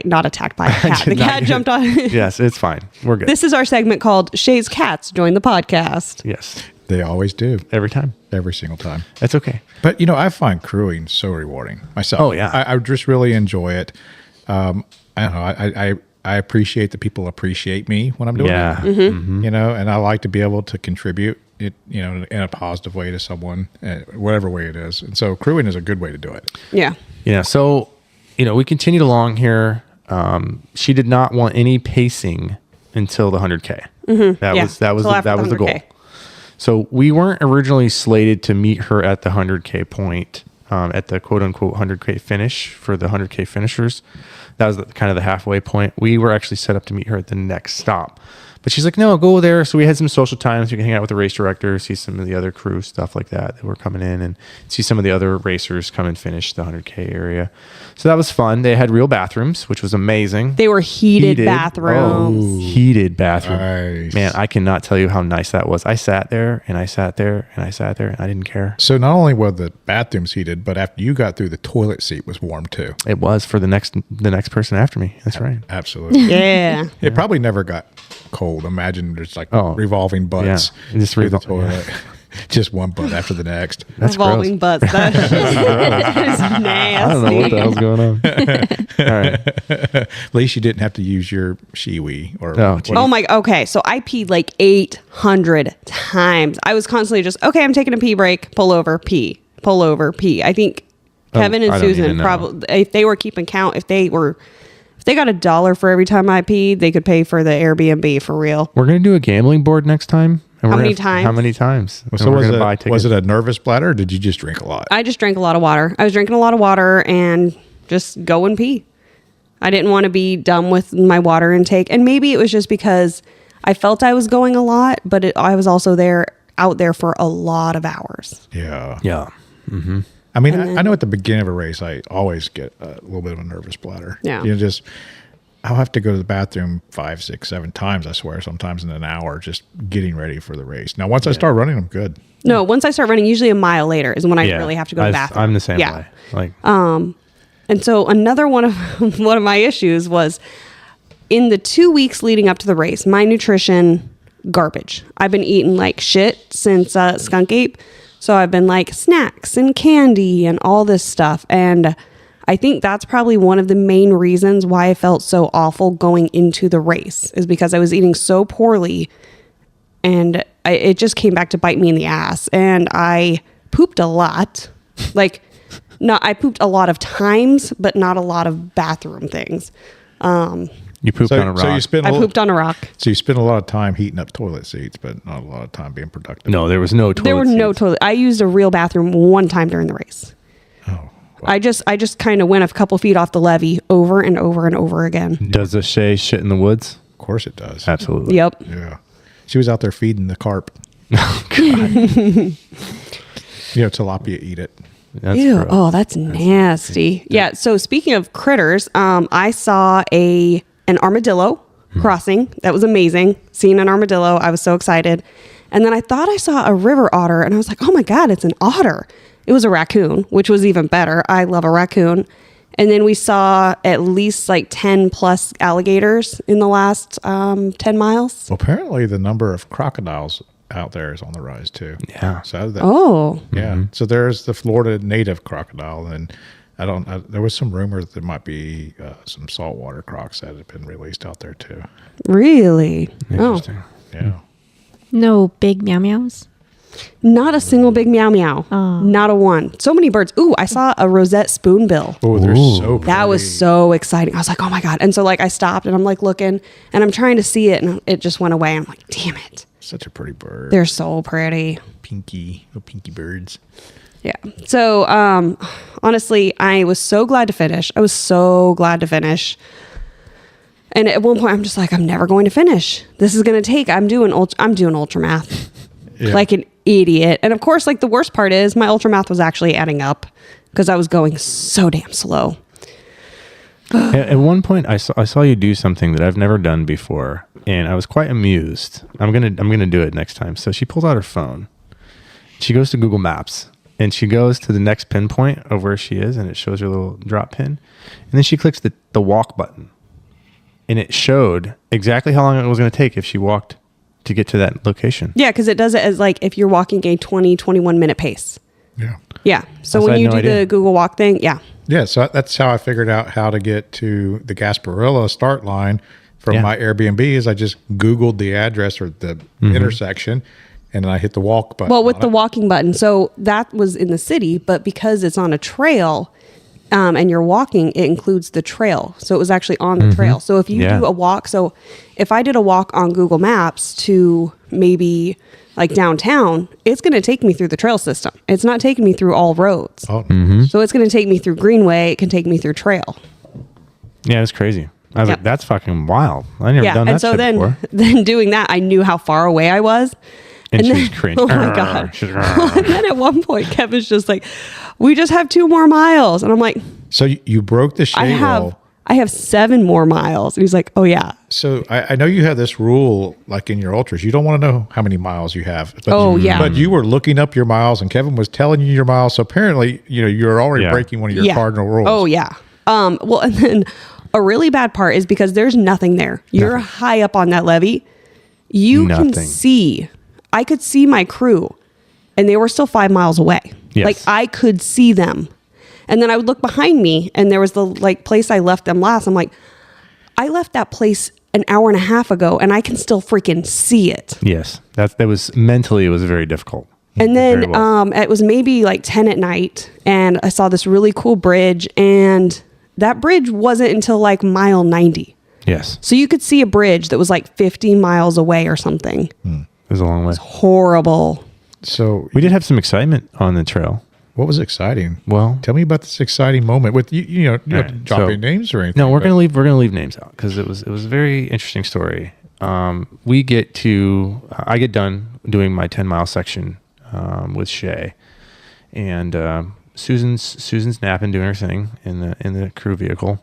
not attacked by a cat. The cat jumped on. Yes, it's fine. We're good. This is our segment called Shae's Cats Join the Podcast. Yes. They always do. Every time. Every single time. That's okay. But, you know, I find crewing so rewarding myself. Oh, yeah. I just really enjoy it. I don't know. I appreciate that people appreciate me when I'm doing it. Mm-hmm. You know, and I like to be able to contribute it, you know, in a positive way to someone, whatever way it is. And so crewing is a good way to do it. Yeah. Yeah. So, you know, we continued along here. She did not want any pacing until the 100K. Mm-hmm. That was the goal. So we weren't originally slated to meet her at the 100K point, at the quote unquote 100K finish for the 100K finishers. That was kind of the halfway point. We were actually set up to meet her at the next stop. But But she's like, no, go there. So we had some social times. We can hang out with the race director, see some of the other crew, stuff like that were coming in, and see some of the other racers come and finish the 100K area. So that was fun. They had real bathrooms, which was amazing. They were heated bathrooms. Oh, heated bathroom. Nice. Man, I cannot tell you how nice that was. I sat there and I sat there and I sat there and I didn't care. So not only were the bathrooms heated, but after you got through, the toilet seat was warm too. It was for the next person after me. That's right. Absolutely. Yeah. It probably never got cold. Imagine there's like Oh, revolving butts yeah. Just through the revol- toilet. Just one butt after the next. That's Revolving gross. butts. That is nasty. I don't know what the hell's going on. All right. At least you didn't have to use your shiwi or Oh, what- geez. Oh my, okay. So I peed like 800 times. I was constantly just, okay, I'm taking a pee break, pull over, pee, pull over, pee. I think Kevin and I don't even Susan know. probably, if they were keeping count, if they got $1 for every time I peed, they could pay for the Airbnb for real. We're going to do a gambling board next time. And How we're many gonna- times? How many times? And So we're was gonna buy it, tickets. was it a nervous bladder or did you just drink a lot? I just drank a lot of water. I was drinking a lot of water and just go and pee. I didn't want to be done with my water intake. And maybe it was just because I felt I was going a lot, but I was also out there for a lot of hours. Yeah. Yeah. I mean, I know at the beginning of a race, I always get a little bit of a nervous bladder. Yeah. You know, just, I'll have to go to the bathroom 5, 6, 7 times, I swear, sometimes in an hour, just getting ready for the race. Now, once I start running, I'm good. No, once I start running, usually a mile later is when I Yeah. really have to go to the bathroom. I'm the same Yeah. way. Like, And so another one of my issues was in the 2 weeks leading up to the race, my nutrition garbage. I've been eating like shit since Skunk Ape. So I've been like snacks and candy and all this stuff. And I think that's probably one of the main reasons why I felt so awful going into the race is because I was eating so poorly and it just came back to bite me in the ass. And I pooped a lot. I pooped a lot of times, but not a lot of bathroom things. you pooped on a rock. So you spend I pooped on a rock. So you spend a lot of time heating up toilet seats, but not a lot of time being productive. no, there was no toilet There were no seats. toilet. I used a real bathroom one time during the race. Oh, I just kind of went a couple feet off the levee over and over and over again. Does the Shae shit in the woods? of course it does. Absolutely. Yep. Yeah. She was out there feeding the carp. Tilapia eat it. That's Ew. gross. Oh, that's nasty. Yeah. So speaking of critters, I saw an armadillo crossing. That was amazing. Seeing an armadillo, I was so excited. And then I thought I saw a river otter, and I was like, "Oh my god, it's an otter!" It was a raccoon, which was even better. I love a raccoon. And then we saw at least like 10 plus alligators in the last 10 miles. Well, apparently the number of crocodiles out there is on the rise too. Yeah. So that, Oh, yeah. So there's the Florida native crocodile, and there was some rumor that there might be some saltwater crocs that have been released out there too. really? Oh, Interesting. Yeah. No big meow meows. not a single big meow meow. Not a one. So many birds. Ooh, I saw a rosette spoonbill. Oh, they're so pretty. That was so exciting. I was like, oh my God. And so I stopped and I'm like looking and I'm trying to see it and it just went away. I'm like, damn it. Such a pretty bird. They're so pretty. Little pinky birds. Yeah. So honestly, I was so glad to finish. I was so glad to finish. And at one point I'm just like, I'm never going to finish. This is going to take, I'm doing ultra math Yeah. like an idiot. And of course, the worst part is my ultra math was actually adding up because I was going so damn slow. At one point, I saw you do something that I've never done before, and I was quite amused. I'm gonna do it next time. So she pulls out her phone. She goes to Google Maps, and she goes to the next pinpoint of where she is, and it shows her little drop pin. And then she clicks the walk button, and it showed exactly how long it was going to take if she walked to get to that location. Yeah, because it does it as if you're walking a 21 minute pace. Yeah. Yeah. So I when had you no do idea. the Google Walk thing, yeah. Yeah, so that's how I figured out how to get to the Gasparilla start line from Yeah. my Airbnb is I just Googled the address or the intersection and then I hit the walk button. Well, with on the it. walking button. So that was in the city, but because it's on a trail and you're walking, it includes the trail. So it was actually on the trail. So if you Yeah. do a walk, so if I did a walk on Google Maps to maybe downtown, it's going to take me through the trail system. It's not taking me through all roads. Oh, So it's going to take me through Greenway. It can take me through trail. Yeah, it's crazy. I was Yep. like, that's fucking wild. I never done that and so shit then before. then doing that, I knew how far away I was. And she then, was cringe. oh my God. She's like, And then at one point, Kevin's just like, we just have 2 more miles. And I'm like, So you broke the Shae wall. I have 7 more miles. And he's like, oh yeah. So I know you have this rule, like in your ultras, you don't want to know how many miles you have. But Oh, yeah. But you were looking up your miles, and Kevin was telling you your miles. So apparently, you're already Yeah. breaking one of your cardinal rules. Oh yeah. Well, and then a really bad part is because there's nothing there. You're high up on that levee. You can Nothing. see. I could see my crew, and they were still 5 miles away. Yes. Like I could see them. And then I would look behind me, and there was the place I left them last. I'm like, I left that place an hour and a half ago, and I can still freaking see it. yes, that was mentally, it was very difficult. And It then very was. it was maybe like 10 at night, and I saw this really cool bridge, and that bridge wasn't until like mile 90. Yes, So you could see a bridge that was like 50 miles away or something. it was a long way. Horrible. So We did have some excitement on the trail. what was exciting? Well, Tell me about this exciting moment with you don't have to Right, drop so- any names or anything. no, we're but- gonna leave names out because it was a very interesting story. I get done doing my 10-mile section with Shae, and Susan's napping, doing her thing in the crew vehicle,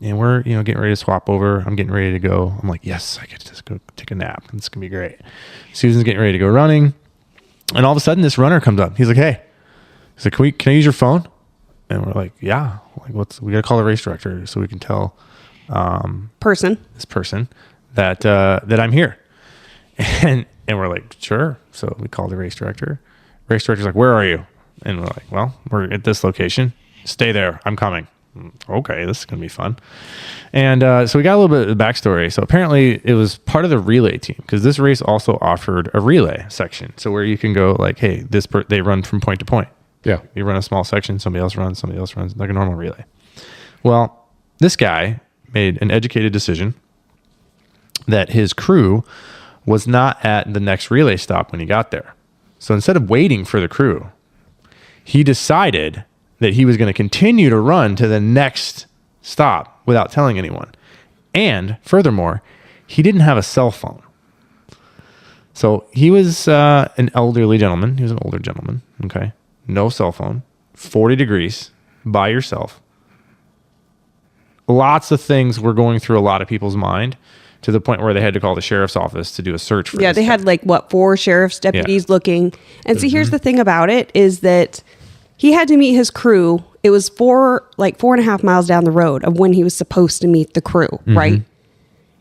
and we're getting ready to swap over. I'm getting ready to go. I'm like, yes, I get to just go take a nap. It's gonna be great. Susan's getting ready to go running, and all of a sudden this runner comes up. He's like, hey, can I use your phone? And we're like, yeah. Like, we gotta call the race director so we can tell Person. this person that I'm here. And we're like, sure. So we called the race director. Race director's like, where are you? And we're like, well, we're at this location. Stay there. I'm coming. Okay, this is going to be fun. And so we got a little bit of the backstory. So apparently it was part of the relay team, because this race also offered a relay section. So where you can go like, hey, they run from point to point. Yeah. You run a small section, somebody else runs, like a normal relay. Well, this guy made an educated decision that his crew was not at the next relay stop when he got there. So instead of waiting for the crew, he decided that he was going to continue to run to the next stop without telling anyone. And furthermore, he didn't have a cell phone. So he was an elderly gentleman. He was an older gentleman. Okay. No cell phone, 40 degrees, by yourself. Lots of things were going through a lot of people's mind, to the point where they had to call the sheriff's office to do a search for Yeah, this they guy. had like 4 sheriff's deputies looking. And see, here's the thing about it is that he had to meet his crew. It was 4.5 miles down the road of when he was supposed to meet the crew, right?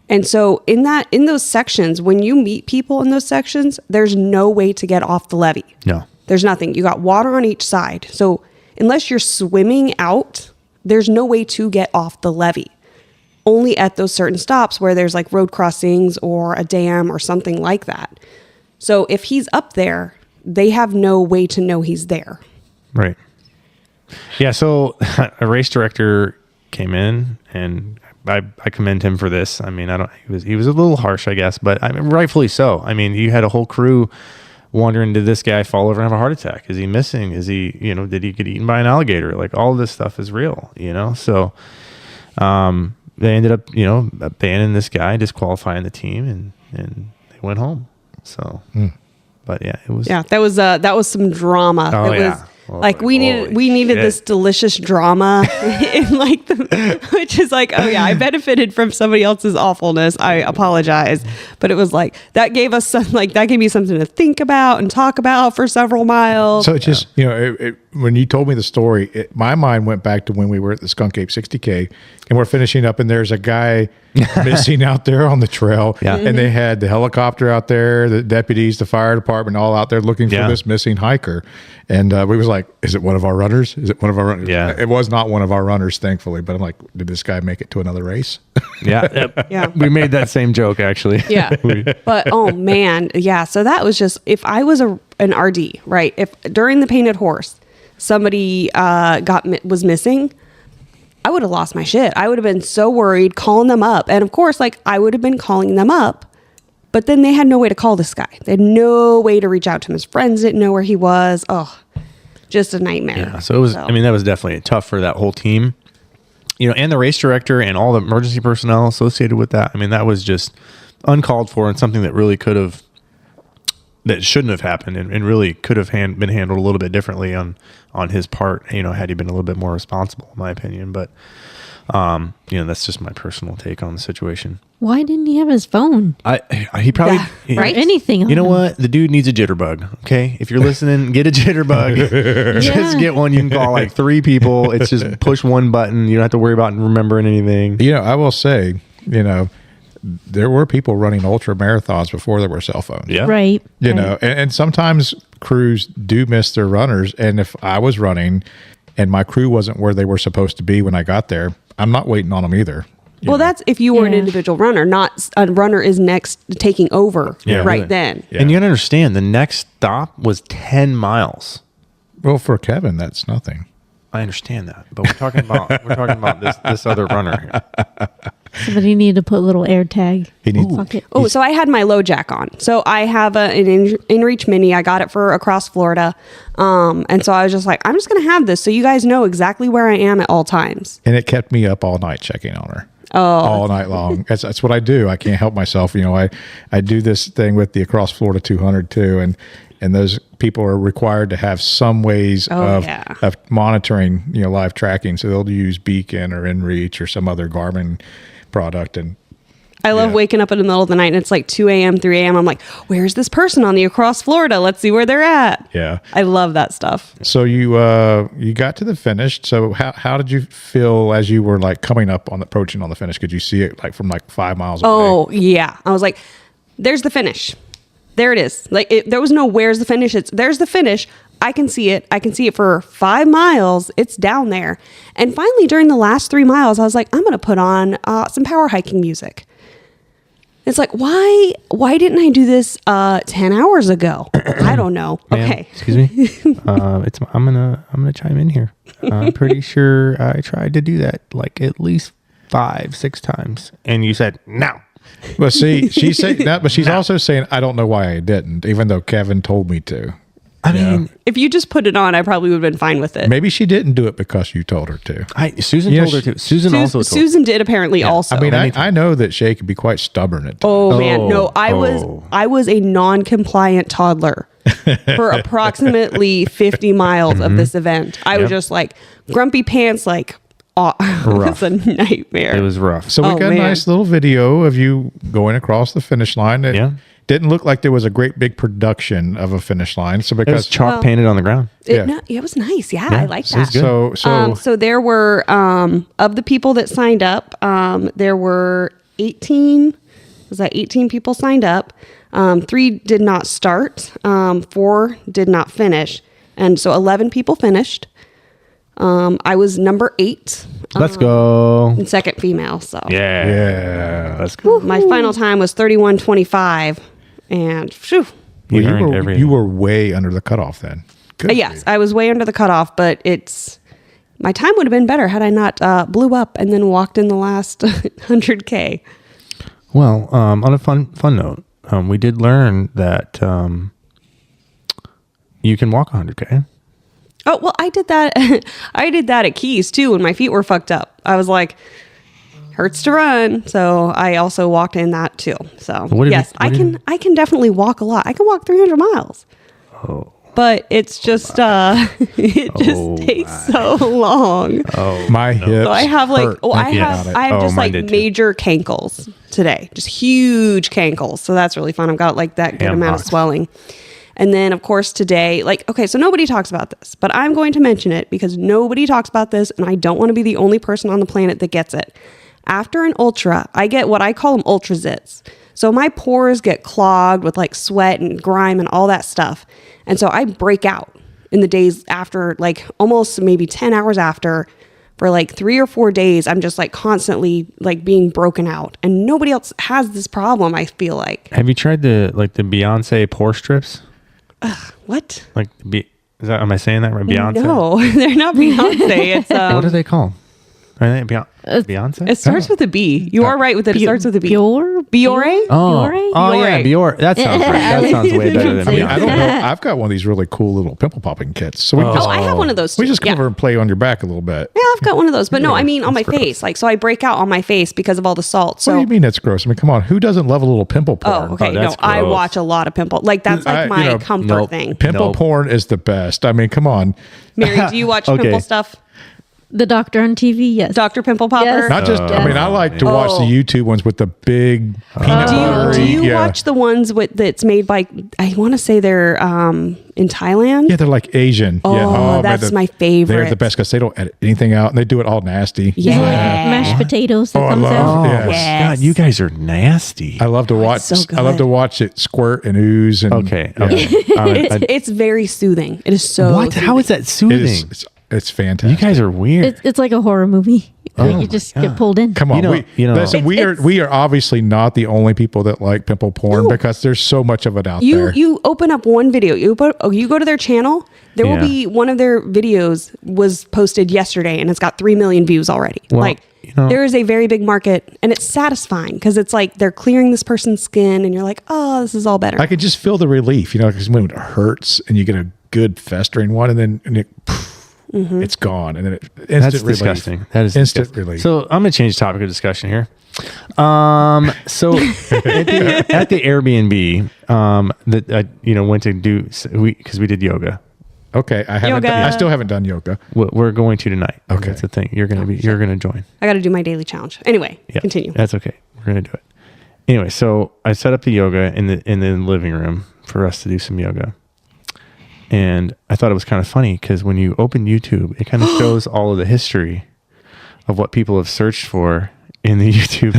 And so in those sections, when you meet people in those sections, there's no way to get off the levee. No. There's nothing. You got water on each side. So unless you're swimming out, there's no way to get off the levee. Only at those certain stops where there's like road crossings or a dam or something like that. So if he's up there, they have no way to know he's there. Right. Yeah. So a race director came in, and I commend him for this. I mean, he was a little harsh, I guess, but I mean, rightfully so. I mean, you had a whole crew wondering, did this guy fall over and have a heart attack? Is he missing? Is he, did he get eaten by an alligator? Like, all this stuff is real, So, they ended up, banning this guy, disqualifying the team, and they went home. So, but yeah, it was. Yeah, that was some drama. Oh, It yeah. was Oh, like we holy needed shit. this delicious drama in like which is like, oh yeah, I benefited from somebody else's awfulness. I apologize. But it was like that gave me something to think about and talk about for several miles. So it just, when you told me the story, my mind went back to when we were at the Skunk Ape 60K, and we're finishing up, and there's a guy missing out there on the trail. Yeah. And they had the helicopter out there, the deputies, the fire department, all out there looking for Yeah. this missing hiker. And we was like, is it one of our runners? Is it one of our runners? Yeah. It was not one of our runners, thankfully. But I'm like, did this guy make it to another race? Yeah. Yeah. We made that same joke, actually. Yeah. But oh man, yeah. So that was just, if I was an RD, right? If during the Painted Horse somebody was missing, I would have lost my shit. I would have been so worried, calling them up. And of course, like I would have been calling them up, but then they had no way to call this guy. They had no way to reach out to him. His friends didn't know where he was. Oh, just a nightmare. Yeah. So it was, that was definitely tough for that whole team. and the race director and all the emergency personnel associated with that. I mean, that was just uncalled for and something that really that shouldn't have happened and really could have been handled a little bit differently on his part, had he been a little bit more responsible, in my opinion. But, that's just my personal take on the situation. Why didn't he have his phone? He probably, Right? Anything. You know what? The dude needs a jitterbug. Okay. If you're listening, get a jitterbug. Just get one. You can call like 3 people. It's just push one button. You don't have to worry about remembering anything. I will say, there were people running ultra marathons before there were cell phones. Yeah. Right. And sometimes crews do miss their runners. And if I was running and my crew wasn't where they were supposed to be when I got there, I'm not waiting on them either. Well, that's if you were an Yeah. individual runner, not a runner is next taking over right then. Yeah. And you gotta understand, the next stop was 10 miles. Well, for Kevin, that's nothing. I understand that, but we're talking about this other runner here. Somebody needed to put a little air tag. He needs. Fuck it. Oh, so I had my low jack on. So I have an InReach Mini. I got it for across Florida. And so I was just like, I'm just going to have this so you guys know exactly where I am at all times. And it kept me up all night checking on her. Oh. All night long. That's what I do. I can't help myself. I do this thing with the Across Florida 200 too. And those people are required to have some ways of monitoring, live tracking. So they'll use Beacon or InReach or some other Garmin product. And I love waking up in the middle of the night and it's like 2 a.m., 3 a.m. I'm like, where's this person on the Across Florida? Let's see where they're at. yeah. I love that stuff. So you got to the finish. So how did you feel as you were like approaching on the finish? Could you see it like from like 5 miles away? Oh, yeah. I was like, there's the finish. There it is. Like there was no where's the finish. There's the finish. I can see it. I can see it for 5 miles. It's down there. And finally, during the last 3 miles, I was like, I'm going to put on some power hiking music. It's like, why didn't I do this 10 hours ago? I don't know. Ma'am, Okay. excuse me. I'm gonna chime in here. I'm pretty sure I tried to do that like at least 5-6 times, and you said no. Well, see, she's saying that, but she's also saying, I don't know why I didn't, even though Kevin told me to. I mean, If you just put it on, I probably would have been fine with it. Maybe she didn't do it because you told her to. Susan You know, told her to. Susan also told. Susan did apparently also. I mean, I know that Shae could be quite stubborn at times. Oh man, no, I Oh. was a non-compliant toddler for approximately 50 miles of this event. I was just like grumpy pants, like it was a nightmare. It was rough. So we Oh, got man. a nice little video of you going across the finish line. It Yeah. didn't look like there was a great big production of a finish line. So It was because chalk painted on the ground. It was nice. Yeah, I like so it's that. good. So there were of the people that signed up, there were 18. Was that 18 people signed up? 3 did not start. 4 did not finish, and so 11 people finished. I was number 8, Let's go. and second female. So yeah. Let's go. my final time was 31:25, and phew. You earned every. You were way under the cutoff then. Good. Yes, I was way under the cutoff, but my time would have been better had I not blew up and then walked in the last 100K. Well, on a fun note, we did learn that you can walk 100K. Oh, well, I did that. I did that at Keys too when my feet were fucked up. I was like, hurts to run. So I also walked in that too. So What did yes, you- I can definitely walk a lot. I can walk 300 miles. Oh. But it's just it just takes so long. Oh, My hips. So I have like hurt I thinking have about it. I have Oh, just mine like did too. major cankles today. Just huge cankles. So that's really fun. I've got like that good Ham amount of hocks. swelling. And then of course today, okay, so nobody talks about this, but I'm going to mention it because nobody talks about this and I don't want to be the only person on the planet that gets it. After an ultra, I get what I call them ultra zits. So my pores get clogged with like sweat and grime and all that stuff. And so I break out in the days after, like almost maybe 10 hours after, for like 3 or 4 days. I'm just like constantly like being broken out, and nobody else has this problem. I feel like. Have you tried the Beyonce pore strips? What? Like am I saying that right? Beyonce. No, they're not Beyonce. It's What are they called? Beyonce? It starts with a B. You are right with it. It starts with a B. Biore? Biore? Oh, Biore. yeah, Biore. That sounds right. That sounds way better than I mean, I don't Beyonce. know. I've got one of these really cool little pimple popping kits. So we can just, Oh, I have one of those too. we just come yeah. over and play on your back a little bit. Yeah, I've got one of those. But no, I mean on my face. Like, so I break out on my face because of all the salt. What So do you mean that's gross? I mean, come on. Who doesn't love a little pimple porn? Oh, okay. No, that's I gross. watch a lot of pimple. Like that's like my comfort nope. thing. Pimple Nope. porn is the best. I mean, come on. Mary, do you watch Okay. pimple stuff? The doctor on TV, yes. Dr. Pimple Popper? Yes. Not just, I mean, I like to watch the YouTube ones with the big peanut Do butter. you watch the ones that's made by, I want to say they're in Thailand? Yeah, they're like Asian. Oh, man, that's my They're favorite. the best because they don't edit anything out and they do it all nasty. Yeah. Mashed potatoes that Oh, I comes love out. it. Oh, Yes. God, you guys are nasty. I love to watch. so I love good. to watch it squirt and ooze. And Okay. yeah. Okay. It's very soothing. It is so What? How is that It soothing? is. It's fantastic. You guys are weird. It's like a horror movie. Oh you my just God. get pulled in. Come on, listen. We are obviously not the only people that like pimple porn No. because there's so much of it out You there. you open up one video. You go to their channel. There will Yeah. be one of their videos was posted yesterday, and it's got 3 million views already. Well, There is a very big market, and it's satisfying because it's like they're clearing this person's skin, and you're like, oh, this is all better. I could just feel the relief, because when it hurts and you get a good festering one, and then it's gone, and then instant That's relief. disgusting. That is instant disgusting. relief. So I'm gonna change the topic of discussion here. So at the Airbnb that I went to do because we did yoga. Okay, I haven't. Yoga. I still haven't done yoga. We're going to tonight. Okay. That's the thing. You're gonna join. I got to do my daily challenge. Anyway, Yeah, continue. That's okay. We're gonna do it. Anyway, so I set up the yoga in the living room for us to do some yoga. And I thought it was kind of funny because when you open YouTube, it kind of shows all of the history of what people have searched for in the YouTube.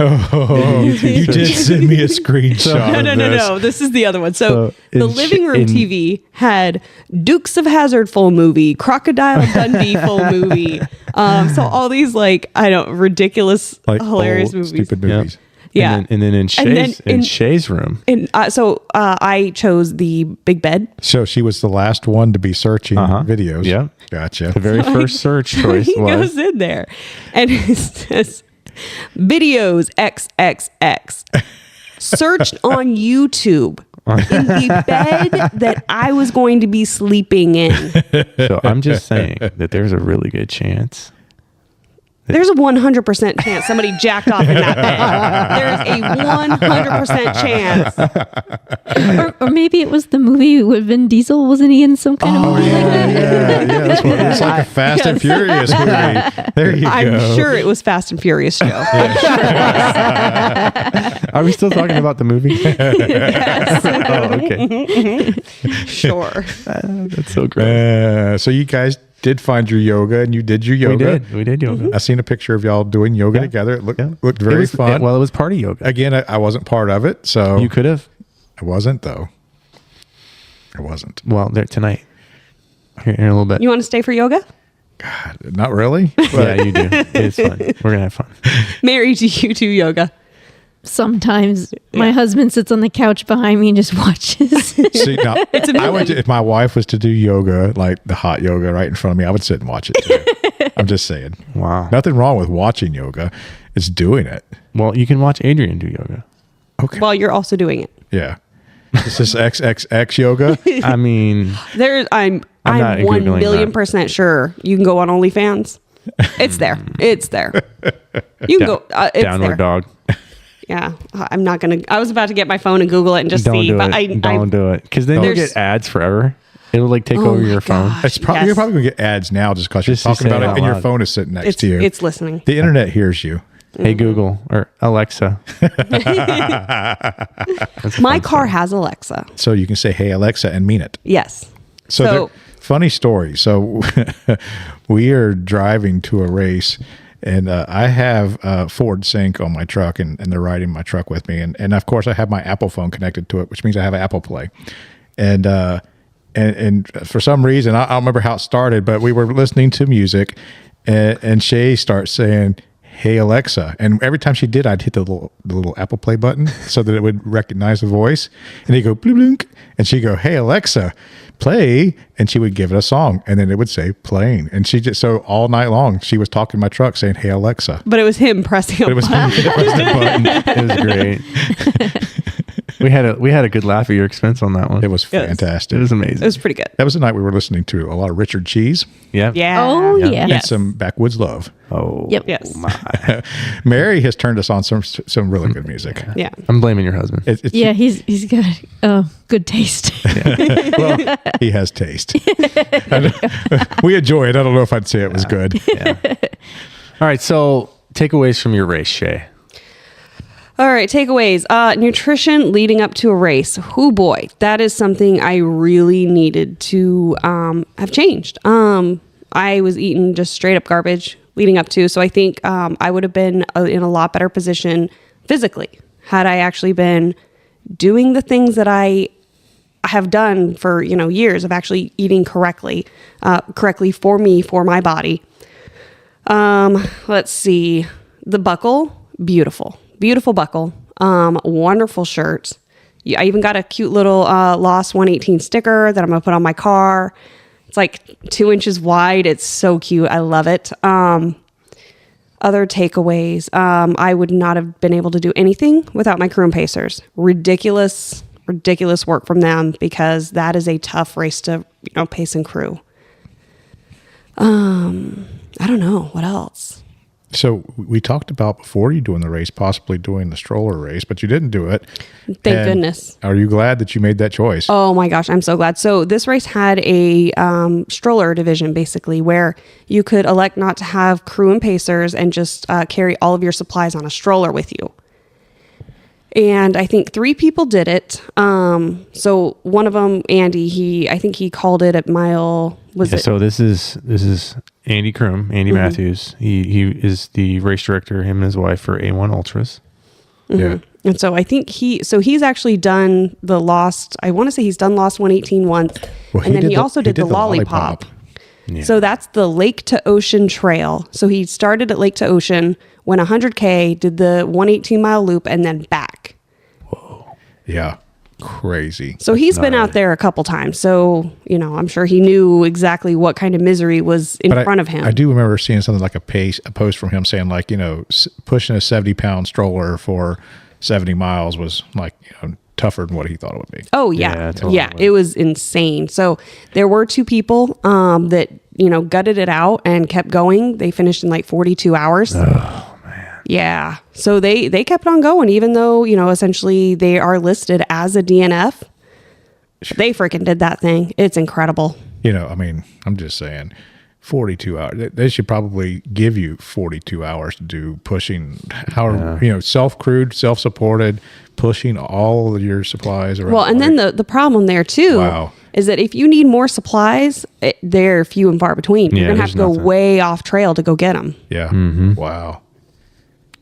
You just sent me a screenshot. No. This is the other one. So in the living room in- TV had Dukes of Hazzard full movie, Crocodile Dundee full movie. So all these ridiculous, Like hilarious old, movies. stupid Yeah. movies. Yeah. And then in Shae's room. And so I chose the big bed. So she was the last one to be searching videos. Yeah. Gotcha. The very first search choice He was goes in there and it says videos XXX searched on YouTube in the bed that I was going to be sleeping in. so I'm just saying that there's a really good chance. There's a 100% chance somebody jacked off in that bed. There's a 100% chance. Or maybe it was the movie with Vin Diesel. Wasn't he in some kind of movie like that? Yeah, that's what it's like a Fast and Furious movie. There you I'm go. sure it was Fast and Furious, Joe. Are we still talking about the movie? Oh, okay. Sure. That's so great. So you guys did find your yoga and you did your yoga. We did yoga. I seen a picture of y'all doing yoga together. It looked very It was fun. Well, it was party yoga. Again, I wasn't part of it, so You could have. I wasn't though. I wasn't. Well, there tonight. Here in a little bit. You want to stay for yoga? Not really. Yeah, you do. It's fun. We're gonna have fun. Mary, do you do yoga? Sometimes my husband sits on the couch behind me and just watches. See, now, I would, if my wife was to do yoga, like the hot yoga right in front of me, I would sit and watch it too. I'm just saying. Wow. Nothing wrong with watching yoga. It's doing it. Well, you can watch Adrian do yoga. Okay. While you're also doing it. Yeah. Is this XXX yoga? I mean, I'm not 1 Googling million that. % sure you can go on OnlyFans. It's there. It's there. You can go. It's downward there. dog. Yeah, I'm not gonna. I was about to get my phone and Google it and just Don't see, do but it. Don't do it. Because then you'll There's- get ads forever. It'll like take Oh over my your phone. gosh. It's probably, Yes. You're probably going to get ads now just because you're Just to talking say about it it out and your loud. phone is sitting next It's to you. it's listening. The internet hears you. Hey Google or Alexa. That's My fun car stuff. has Alexa. So you can say, hey, Alexa, and mean it. Yes. So, there- funny story. So we are driving to a race, and I have Ford Sync on my truck, and they're riding my truck with me. And of course, I have my Apple phone connected to it, which means I have Apple Play. And for some reason, I don't remember how it started, but we were listening to music, and Shae starts saying, "Hey Alexa," and every time she did, I'd hit the little Apple Play button so that it would recognize the voice, and he'd go blink, blink, and she'd go, "Hey Alexa, play," and she would give it a song, and then it would say playing, and she just so all night long she was talking in my truck saying, "Hey Alexa," But it was him pressing a but it was button. him that pressed the button. It was great. We had a good laugh at your expense on that one. It was fantastic. It was amazing. It was pretty good. That was the night we were listening to a lot of Richard Cheese Yeah. Yeah. Oh, yeah. and Yes. some Backwoods Love. Oh. Yep. Yes. My. Mary has turned us on some really good music. Yeah. I'm blaming your husband. It's, Yeah, he's got good taste. well, he has taste. We enjoy it. I don't know if I'd say it was good. Yeah. All right. So takeaways from your race, Shae. All right, takeaways. Nutrition leading up to a race. Oh boy, that is something I really needed to have changed. I was eating just straight up garbage leading up to, so I think I would have been in a lot better position physically had I actually been doing the things that I have done for years of actually eating correctly for me, for my body. Let's see, the buckle, beautiful buckle, wonderful shirt. I even got a cute little Lost 118 sticker that I'm gonna put on my car. It's like 2 inches wide. It's so cute. I love it. Other takeaways, I would not have been able to do anything without my crew and pacers. Ridiculous work from them, because that is a tough race to pace and crew. I don't know what else. So we talked about before you doing the race, possibly doing the stroller race, but you didn't do it. Thank And goodness. Are you glad that you made that choice? Oh my gosh, I'm so glad. So this race had a stroller division, basically, where you could elect not to have crew and pacers and just carry all of your supplies on a stroller with you. And I think 3 people did it. So one of them, Andy, I think he called it at mile. So this is Andy Kroom, Andy Matthews. He is the race director, him and his wife, for A1 Ultras. Yeah. And so I think he's actually done the Lost. I want to say he's done Lost 118 once, Well, and then he also did the Lollipop. Yeah. So that's the Lake to Ocean Trail. So he started at Lake to Ocean, went 100K, did the 118 mile loop, and then back. Yeah. Crazy. So he's been out there a couple times. So, I'm sure he knew exactly what kind of misery was in front of him. I do remember seeing something like a post from him saying like, pushing a 70-pound stroller for 70 miles was like, tougher than what he thought it would be. Oh Yeah, yeah. totally. Yeah. It was insane. So there were 2 people that, gutted it out and kept going. They finished in like 42 hours. Oh man. Yeah. So they kept on going, even though, essentially they are listed as a DNF. They freaking did that thing. It's incredible. I'm just saying 42 hours. They should probably give you 42 hours to do pushing, self-crewed, self-supported, pushing all of your supplies around. Well, and then the problem there too Wow. is that if you need more supplies, they're few and far between. You're Yeah, going to have to there's go nothing. way off trail to go get them. Yeah. Wow.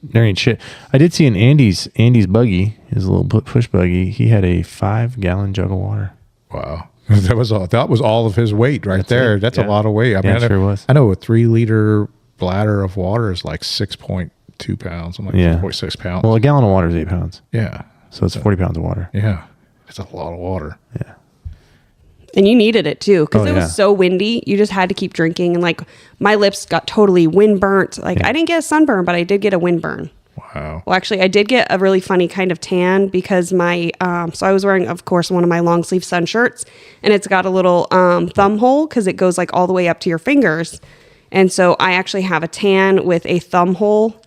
There ain't shit. I did see in Andy's buggy, his little push buggy. He had a 5-gallon jug of water. Wow. That was all of his weight right there. it. That's Yeah. a lot of weight. I mean, it sure was. I know a 3-liter bladder of water is like 6.2 pounds. I'm like Yeah. 6.6 pounds. Well, a gallon of water is 8 pounds, Yeah. so it's 40 pounds of water. Yeah. It's a lot of water. Yeah. And you needed it too, because Oh, it yeah. was so windy. You just had to keep drinking. And like my lips got totally wind burnt. Like I didn't get a sunburn, but I did get a wind burn. Wow. Well, actually, I did get a really funny kind of tan because my, so I was wearing, of course, one of my long sleeve sun shirts, and it's got a little thumb hole because it goes like all the way up to your fingers. And so I actually have a tan with a thumb hole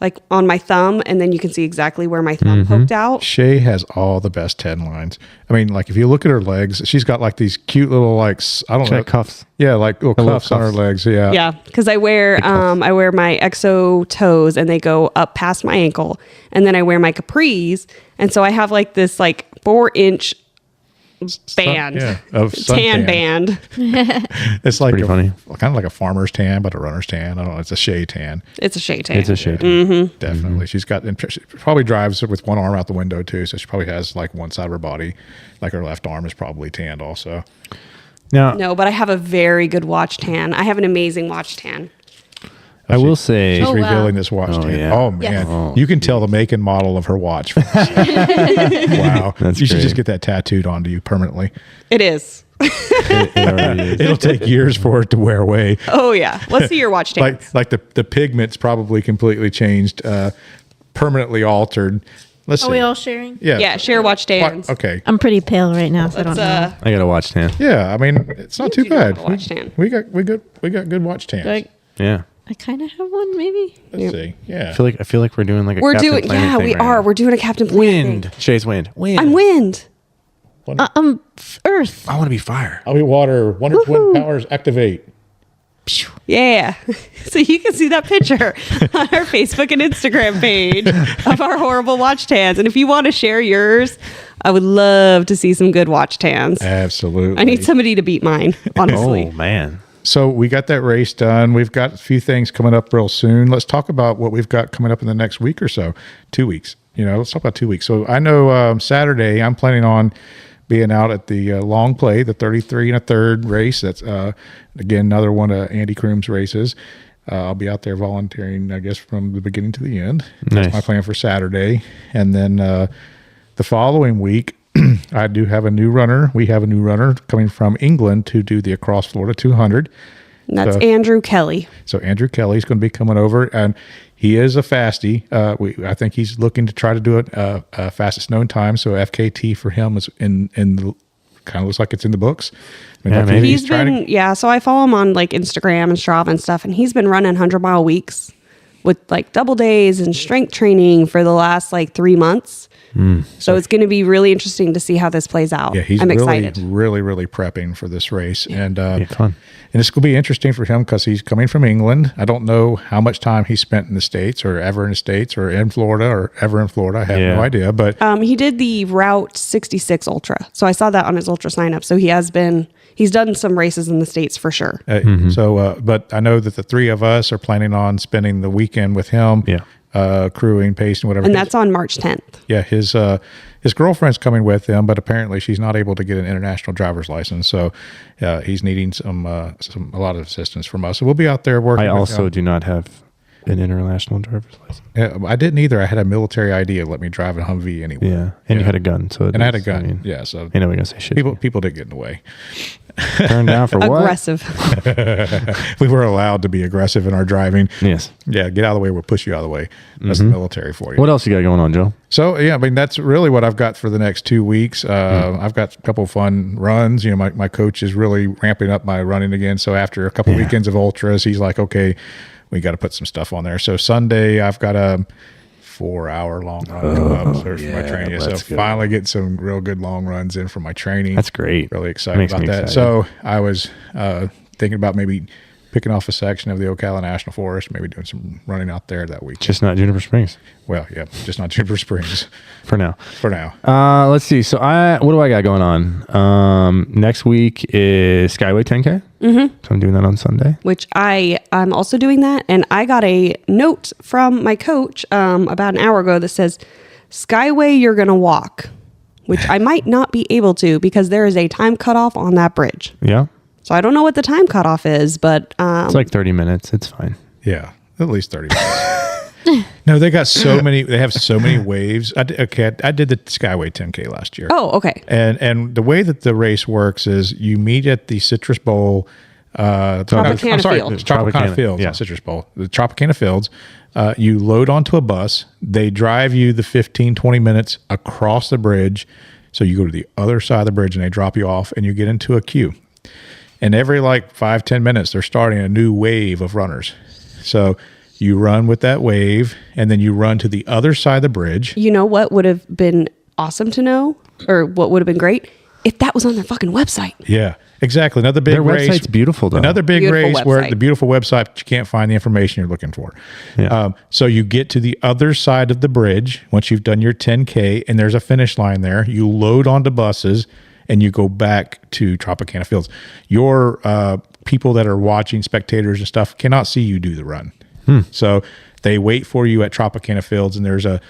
like on my thumb, and then you can see exactly where my thumb poked out. Shae has all the best tan lines. I mean, like if you look at her legs, she's got like these cute little I don't She's know, got cuffs. Yeah, like little little cuffs on her cuffs. legs. Yeah. Yeah, because I wear my EXO toes, and they go up past my ankle, and then I wear my capris, and so I have like this like 4-inch band, Yeah, of tan suntan. band. It's like Pretty funny. kind of like a farmer's tan, but a runner's tan. I don't know. It's a Shae tan. It's a Shae tan. It's a shade. Definitely. She's got, and she probably drives with one arm out the window too. So she probably has like one side of her body, like her left arm is probably tanned also. Now, No, but I have a very good watch tan. I have an amazing watch tan. I will say, she's Oh, wow. revealing this watch. Oh, to you. yeah. Oh man, Yes. Oh, you can tell the make and model of her watch. Wow, That's you should great. just get that tattooed onto you permanently. It is. it already is. It'll take years for it to wear away. Oh yeah. Let's see your watch tags. Like the pigment's probably completely changed, permanently altered. Let's Are see. we all sharing? Yeah, share watch stands. Okay. I'm pretty pale right now, so I don't Let's know. I got a watch tan. Yeah, I mean it's not too do have bad. a watch tan. We got good watch tans. Do Yeah. I kind of have one, maybe. Let's see. Yeah. I feel like we're doing like a We're Captain doing Planet yeah, thing we right are. now. We're doing a Captain Planet Wind. thing. Shay's wind. Wind. I'm wind. Earth. I want to be fire. I'll be water. Wonder Twin powers activate. Yeah. So you can see that picture on our Facebook and Instagram page of our horrible watch tans. And if you want to share yours, I would love to see some good watch tans. Absolutely. I need somebody to beat mine, honestly. Oh man. So we got that race done. We've got a few things coming up real soon. Let's talk about what we've got coming up in the next week or so. 2 weeks. Let's talk about 2 weeks. So I know Saturday I'm planning on being out at the long play, the 33 and a third race. That's again another one of Andy Kroom's races. I'll be out there volunteering, I guess, from the beginning to the end. That's Nice. my plan for Saturday. And then the following week, I do have a new runner. We have a new runner coming from England to do the Across Florida 200. And that's So- Andrew Kelly. So Andrew Kelly's going to be coming over, and he is a fastie. I think he's looking to try to do it fastest known time. So FKT for him is in the kind of looks like it's in the books. I mean, Yeah, like maybe. He's been, so I follow him on like Instagram and Strava and stuff, and he's been running 100-mile weeks with like double days and strength training for the last like 3 months. So it's going to be really interesting to see how this plays out. Yeah, he's I'm really, excited. really prepping for this race, and Fun. and it's going to be interesting for him because he's coming from England. I don't know how much time he spent in the States, or ever in the States, or in Florida, or ever in Florida. I have Yeah. no idea, but He did the Route 66 Ultra. So I saw that on his Ultra sign up. So he's done some races in the States for sure. But I know that the three of us are planning on spending the weekend with him. Yeah. Crewing, pacing, whatever. And that's on March 10th. Yeah, his girlfriend's coming with him, but apparently she's not able to get an international driver's license, so he's needing a lot of assistance from us. So we'll be out there working. I with also him. do not have an international driver's license. I didn't either. I had a military ID that let me drive a Humvee anyway. Yeah, and you had a gun, so and I had a gun. Yeah, So ain't nobody gonna say shit. people did get in the way. Turned down for what? Aggressive. We were allowed to be aggressive in our driving. Yes. Yeah, get out of the way. We'll push you out of the way. That's the military for you. What else you got going on, Joe? So yeah, I mean that's really what I've got for the next 2 weeks. I've got a couple of fun runs. My coach is really ramping up my running again. So after a couple weekends of ultras, he's like, okay, we got to put some stuff on there. So Sunday I've got a 4-hour long run come up for my training. So let's go. finally get some real good long runs in for my training. That's great. Really excited Makes about me that. excited. So I was thinking about maybe picking off a section of the Ocala National Forest, maybe doing some running out there that week. Just not Juniper Springs Well, yeah, just not Juniper Springs for now. for now. Let's see. So what do I got going on? Next week is Skyway 10K. Mm-hmm. So I'm doing that on Sunday. Which I'm also doing that. And I got a note from my coach about an hour ago that says, Skyway, you're going to walk, which I might not be able to because there is a time cutoff on that bridge. Yeah. So I don't know what the time cutoff is, but It's like 30 minutes. It's fine. Yeah, at least 30 minutes. No, they got so many. They have so many waves. I did the Skyway 10K last year. oh, okay. And the way that the race works is you meet at the Citrus Bowl. Tropicana Field. Tropicana Tropicana, Fields, yeah. not Citrus Bowl. The Tropicana Fields. You load onto a bus. They drive you the 15, 20 minutes across the bridge. So you go to the other side of the bridge and they drop you off and you get into a queue. And every 5-10 minutes, they're starting a new wave of runners. So you run with that wave and then you run to the other side of the bridge. You know what would have been awesome to know, or what would have been great? If that was on their fucking website. Yeah, exactly. Another big Their race. website's beautiful, though. Another big Beautiful race where website. the beautiful website, but you can't find the information you're looking for. Yeah. So you get to the other side of the bridge once you've done your 10K, and there's a finish line there. You load onto buses, and you go back to Tropicana Fields. Your people that are watching, spectators and stuff, cannot see you do the run. So they wait for you at Tropicana Fields, and there's a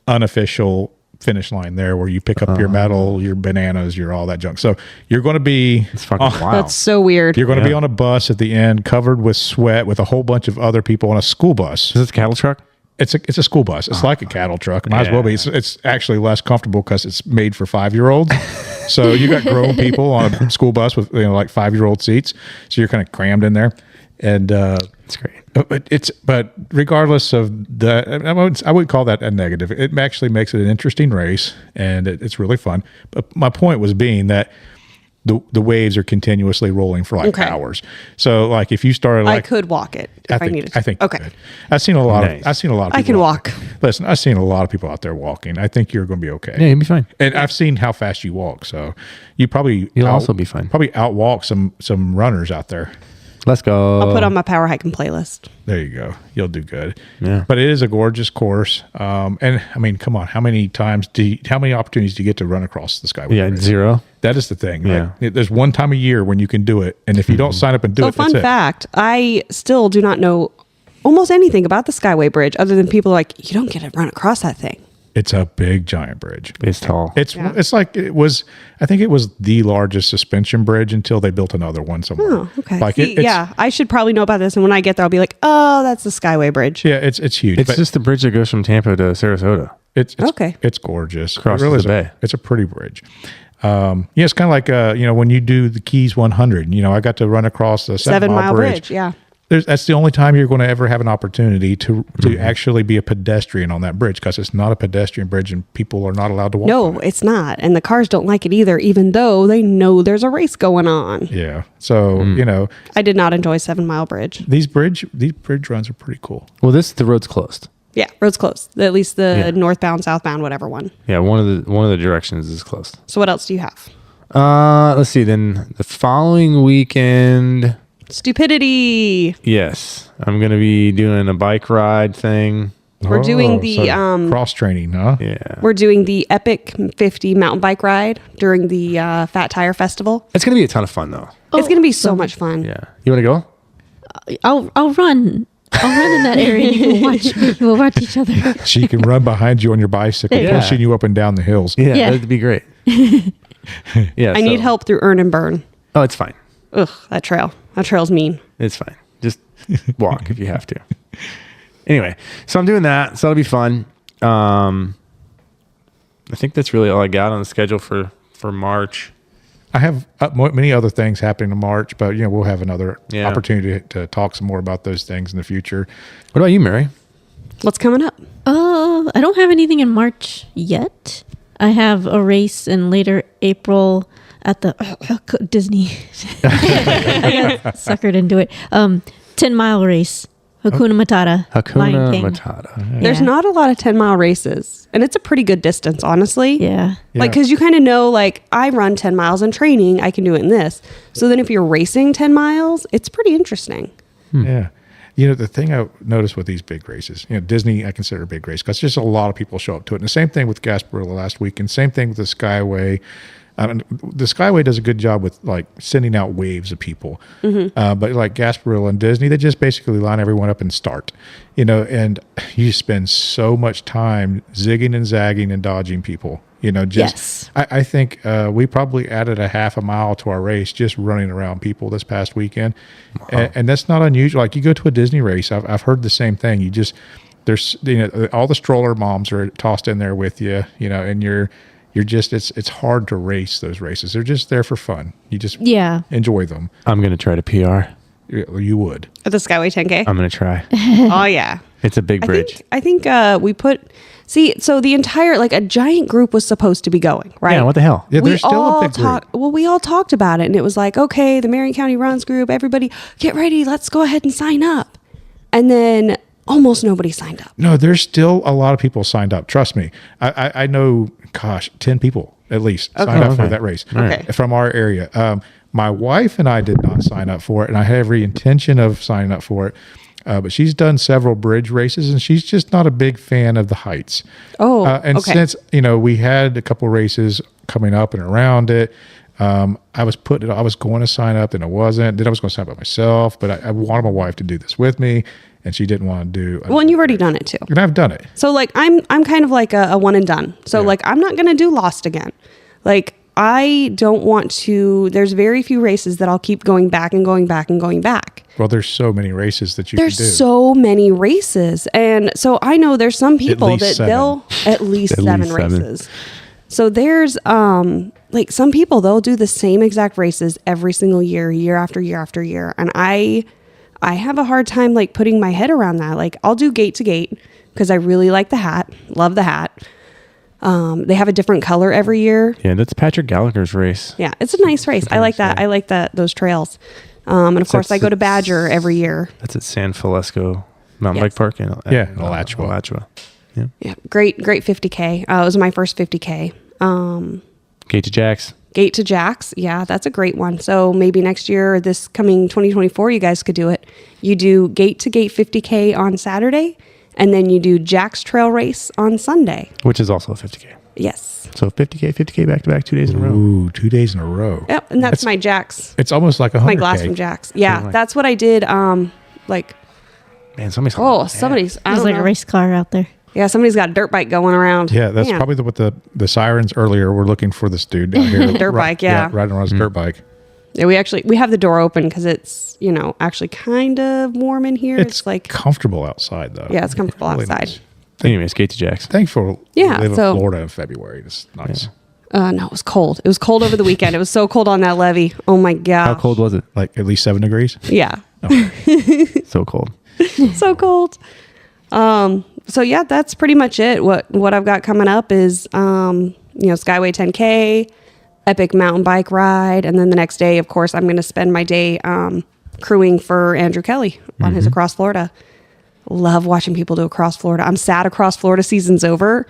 unofficial finish line there where you pick up your medal, your bananas, your all that junk. So you're going to be It's fucking wild. That's so weird. you're going to be on a bus at the end covered with sweat with a whole bunch of other people on a school bus. Is this a cattle truck? It's a school bus. It's like a cattle truck. Might as well be. It's actually less comfortable because it's made for 5-year-olds. So you got grown people on a school bus with like 5-year-old seats. So you're kind of crammed in there, and It's great. but regardless of the, I would call that a negative. It actually makes it an interesting race, and it's really fun. But my point was being that the waves are continuously rolling for like Okay. hours. So like if you started like I could walk it if I needed to. I think Okay. you could. I've seen a lot Nice. of people. I can out walk. there. Listen, I've seen a lot of people out there walking. I think you're going to be okay. Yeah, you'll be fine. And I've seen how fast you walk, so you probably You'll also be fine. Probably outwalk some runners out there. Let's go. I'll put on my power hiking playlist. There you go. You'll do good. Yeah. But it is a gorgeous course. And I mean, come on, how many opportunities do you get to run across the Skyway? Yeah, Bridge? 0. That is the thing. Yeah. Like, there's one time a year when you can do it, and if you don't sign up and do So it, fun that's fact, I still do not know almost anything about the Skyway Bridge other than people are like, you don't get to run across that thing. it. It's a big giant bridge. It's tall. It's like it was. I think it was the largest suspension bridge until they built another one somewhere. Oh, okay. Like See, it's, yeah, I should probably know about this. And when I get there, I'll be like, oh, that's the Skyway Bridge. yeah, it's huge. It's but just the bridge that goes from Tampa to Sarasota. it's Okay. It's gorgeous. Crosses it really the is bay. It's a pretty bridge. Yeah, it's kind of like when you do the Keys 100. I got to run across the 7 Mile Bridge. Yeah. That's the only time you're going to ever have an opportunity to Mm-hmm. actually be a pedestrian on that bridge, because it's not a pedestrian bridge and people are not allowed to walk. on No, it. it's not. And the cars don't like it either, even though they know there's a race going on. Yeah. So Mm. I did not enjoy 7 Mile Bridge. these bridge runs are pretty cool. Well, the road's closed. Yeah, road's closed. At least the Yeah. northbound, southbound, whatever one. Yeah, one of the directions is closed. So what else do you have? Let's see. Then the following weekend, Stupidity. yes, I'm gonna be doing a bike ride thing. We're doing the cross training, huh? Yeah, we're doing the Epic 50 mountain bike ride during the Fat Tire Festival. it's gonna be a ton of fun though. It's going to be so much fun. Yeah, you want to go? I'll run. I'll run in that area. And we'll watch each other. She can run behind you on your bicycle, Yeah. pushing you up and down the hills. Yeah, Yeah. that'd be great. Yeah, I need help through Earn and Burn. Oh, it's fine. Ugh, that trail. That trail's mean. It's fine. Just walk if you have to. Anyway, so I'm doing that. So that'll be fun. I think that's really all I got on the schedule for March. I have many other things happening in March, but we'll have another Yeah. opportunity to talk some more about those things in the future. What about you, Mary? What's coming up? I don't have anything in March yet. I have a race in later April at the Disney. I got suckered into it. 10-mile race. Hakuna Matata. Lion Hakuna King. Matata. There's Yeah. not a lot of 10-mile races, and it's a pretty good distance, honestly. Yeah. Like, because you kind of know, like, I run 10 miles in training, I can do it in this. So then if you're racing 10 miles, it's pretty interesting. Yeah. The thing I noticed with these big races, Disney, I consider a big race because just a lot of people show up to it. And the same thing with Gasparilla last week, and same thing with the Skyway. The Skyway does a good job with like sending out waves of people. But like Gasparilla and Disney, they just basically line everyone up and start, and you spend so much time zigging and zagging and dodging people. Yes. I think we probably added a half a mile to our race just running around people this past weekend. And that's not unusual. Like you go to a Disney race, I've heard the same thing. There's all the stroller moms are tossed in there with you, and you're just, it's hard to race those races. They're just there for fun. You just Yeah. enjoy them. I'm going to try to PR. You would. At the Skyway 10K? I'm going to try. Oh, yeah. It's a big bridge. I think we put, so the entire, like a giant group was supposed to be going, right? Yeah, what the hell? Yeah, we there's still a big group. we all talked about it, and it was like, okay, the Marion County Runs group, everybody get ready, let's go ahead and sign up. And then almost nobody signed up. No, there's still a lot of people signed up. Trust me. I know, 10 people at least signed up for that race Okay. from our area. My wife and I did not sign up for it, and I had every intention of signing up for it. But she's done several bridge races, and she's just not a big fan of the heights. Oh, And okay. since, we had a couple races coming up and around it, I was going to sign up and it wasn't. Then I was going to sign up by myself, but I wanted my wife to do this with me, and she didn't want to do. Well, and you've already done it too. And I've done it. So like I'm kind of like a one and done. So like I'm not gonna do Lost again. Like I don't want to. There's very few races that I'll keep going back and going back and going back. Well, there's so many races that you There's can do. so many races, and so I know there's some people that seven. they'll at least At seven least seven. races. So there's like some people they'll do the same exact races every single year after year after year, and I have a hard time like putting my head around that. Like I'll do gate to gate because I really like the hat, love the hat. They have a different color every year. Yeah, that's Patrick Gallagher's race. Yeah, it's a nice race. I like that. I like those trails. And of course, I go to Badger every year. That's at San Felisco Mountain Bike Park in Alachua. Yeah, great 50K. It was my first 50K. Gate to Jacks. Gate to Jacks. Yeah, that's a great one. So maybe next year, or this coming 2024, you guys could do it. You do gate to gate 50K on Saturday, and then you do Jack's Trail Race on Sunday. Which is also a 50K. Yes. So 50K back to back, 2 days in a row. Ooh, 2 days in a row. Yep, and that's my Jack's. It's almost like a 100K. My glass from Jack's. Yeah, Like- that's what I did. Like, Man, somebody's somebody's. I There's don't like know. a race car out there. Yeah, somebody's got a dirt bike going around. Yeah, that's Man. probably what the sirens earlier were looking for this dude down here. Dirt bike, yeah. riding around his dirt bike. Yeah, we have the door open because it's actually kind of warm in here. It's like comfortable outside though. Yeah, it's comfortable Really outside. nice. Anyways, Gate to Jacks. Thankful Yeah, to live so- in Florida in February. It's nice. No, it was cold. It was cold over the weekend. It was so cold on that levee. Oh my god. How cold was it? Like at least 7 degrees. Yeah, So cold. so cold. So yeah, that's pretty much it. What I've got coming up is Skyway 10K, epic mountain bike ride, and then the next day, of course, I'm going to spend my day crewing for Andrew Kelly on his Across Florida. Love watching people do Across Florida. I'm sad Across Florida season's over.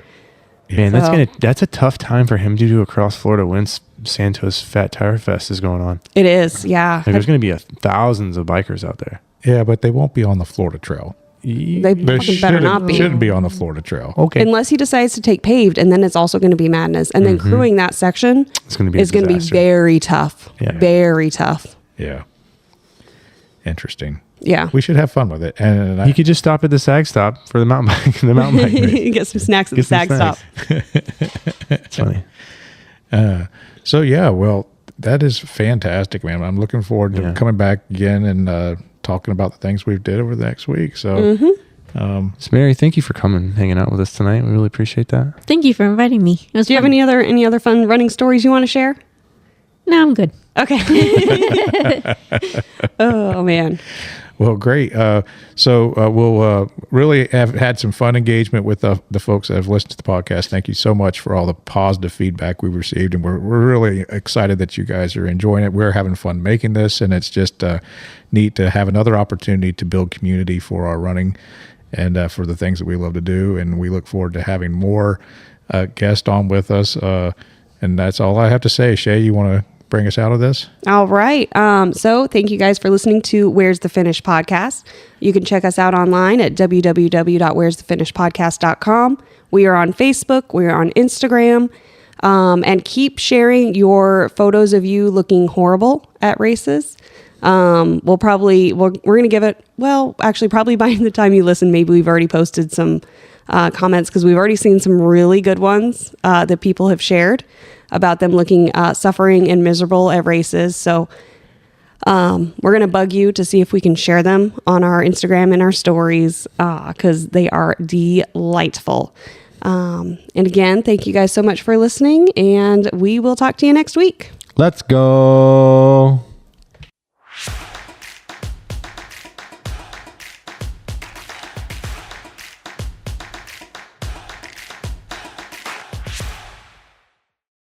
Man, So- that's a tough time for him to do Across Florida when Santos Fat Tire Fest is going on. It is, yeah. Like, there's going to be thousands of bikers out there. Yeah, but they won't be on the Florida Trail. They fucking better not be. Shouldn't be on the Florida Trail. Okay. Unless he decides to take paved, and then it's also going to be madness. And then crewing that section It's going to be a is going to be disaster. very tough. Yeah. Very tough. Yeah. Interesting. Yeah. We should have fun with it. And You could just stop at the SAG stop for the mountain bike. Race. Get some snacks at the Get some SAG stop. snacks. It's funny. so yeah, well, that is fantastic, man. I'm looking forward to Yeah. coming back again and talking about the things we've did over the next week. So So Mary, thank you for coming, hanging out with us tonight. We really appreciate that. Thank you for inviting me. It was Do you have fun. any other fun running stories you want to share? No, I'm good. Okay. Oh man. well, great. So we'll really have had some fun engagement with the folks that have listened to the podcast. Thank you so much for all the positive feedback we've received, and we're really excited that you guys are enjoying it. We're having fun making this, and it's just neat to have another opportunity to build community for our running and for the things that we love to do. And we look forward to having more guests on with us. And that's all I have to say. Shae, you want to bring us out of this? All right. So thank you guys for listening to Where's the Finish podcast. You can check us out online at www.where'sthefinishpodcast.com. We are on Facebook. We are on Instagram. And keep sharing your photos of you looking horrible at races. We're going to give it, probably by the time you listen, maybe we've already posted some comments because we've already seen some really good ones that people have shared about them looking suffering and miserable at races. So we're going to bug you to see if we can share them on our Instagram and our stories because they are delightful. And again, thank you guys so much for listening, and we will talk to you next week. Let's go.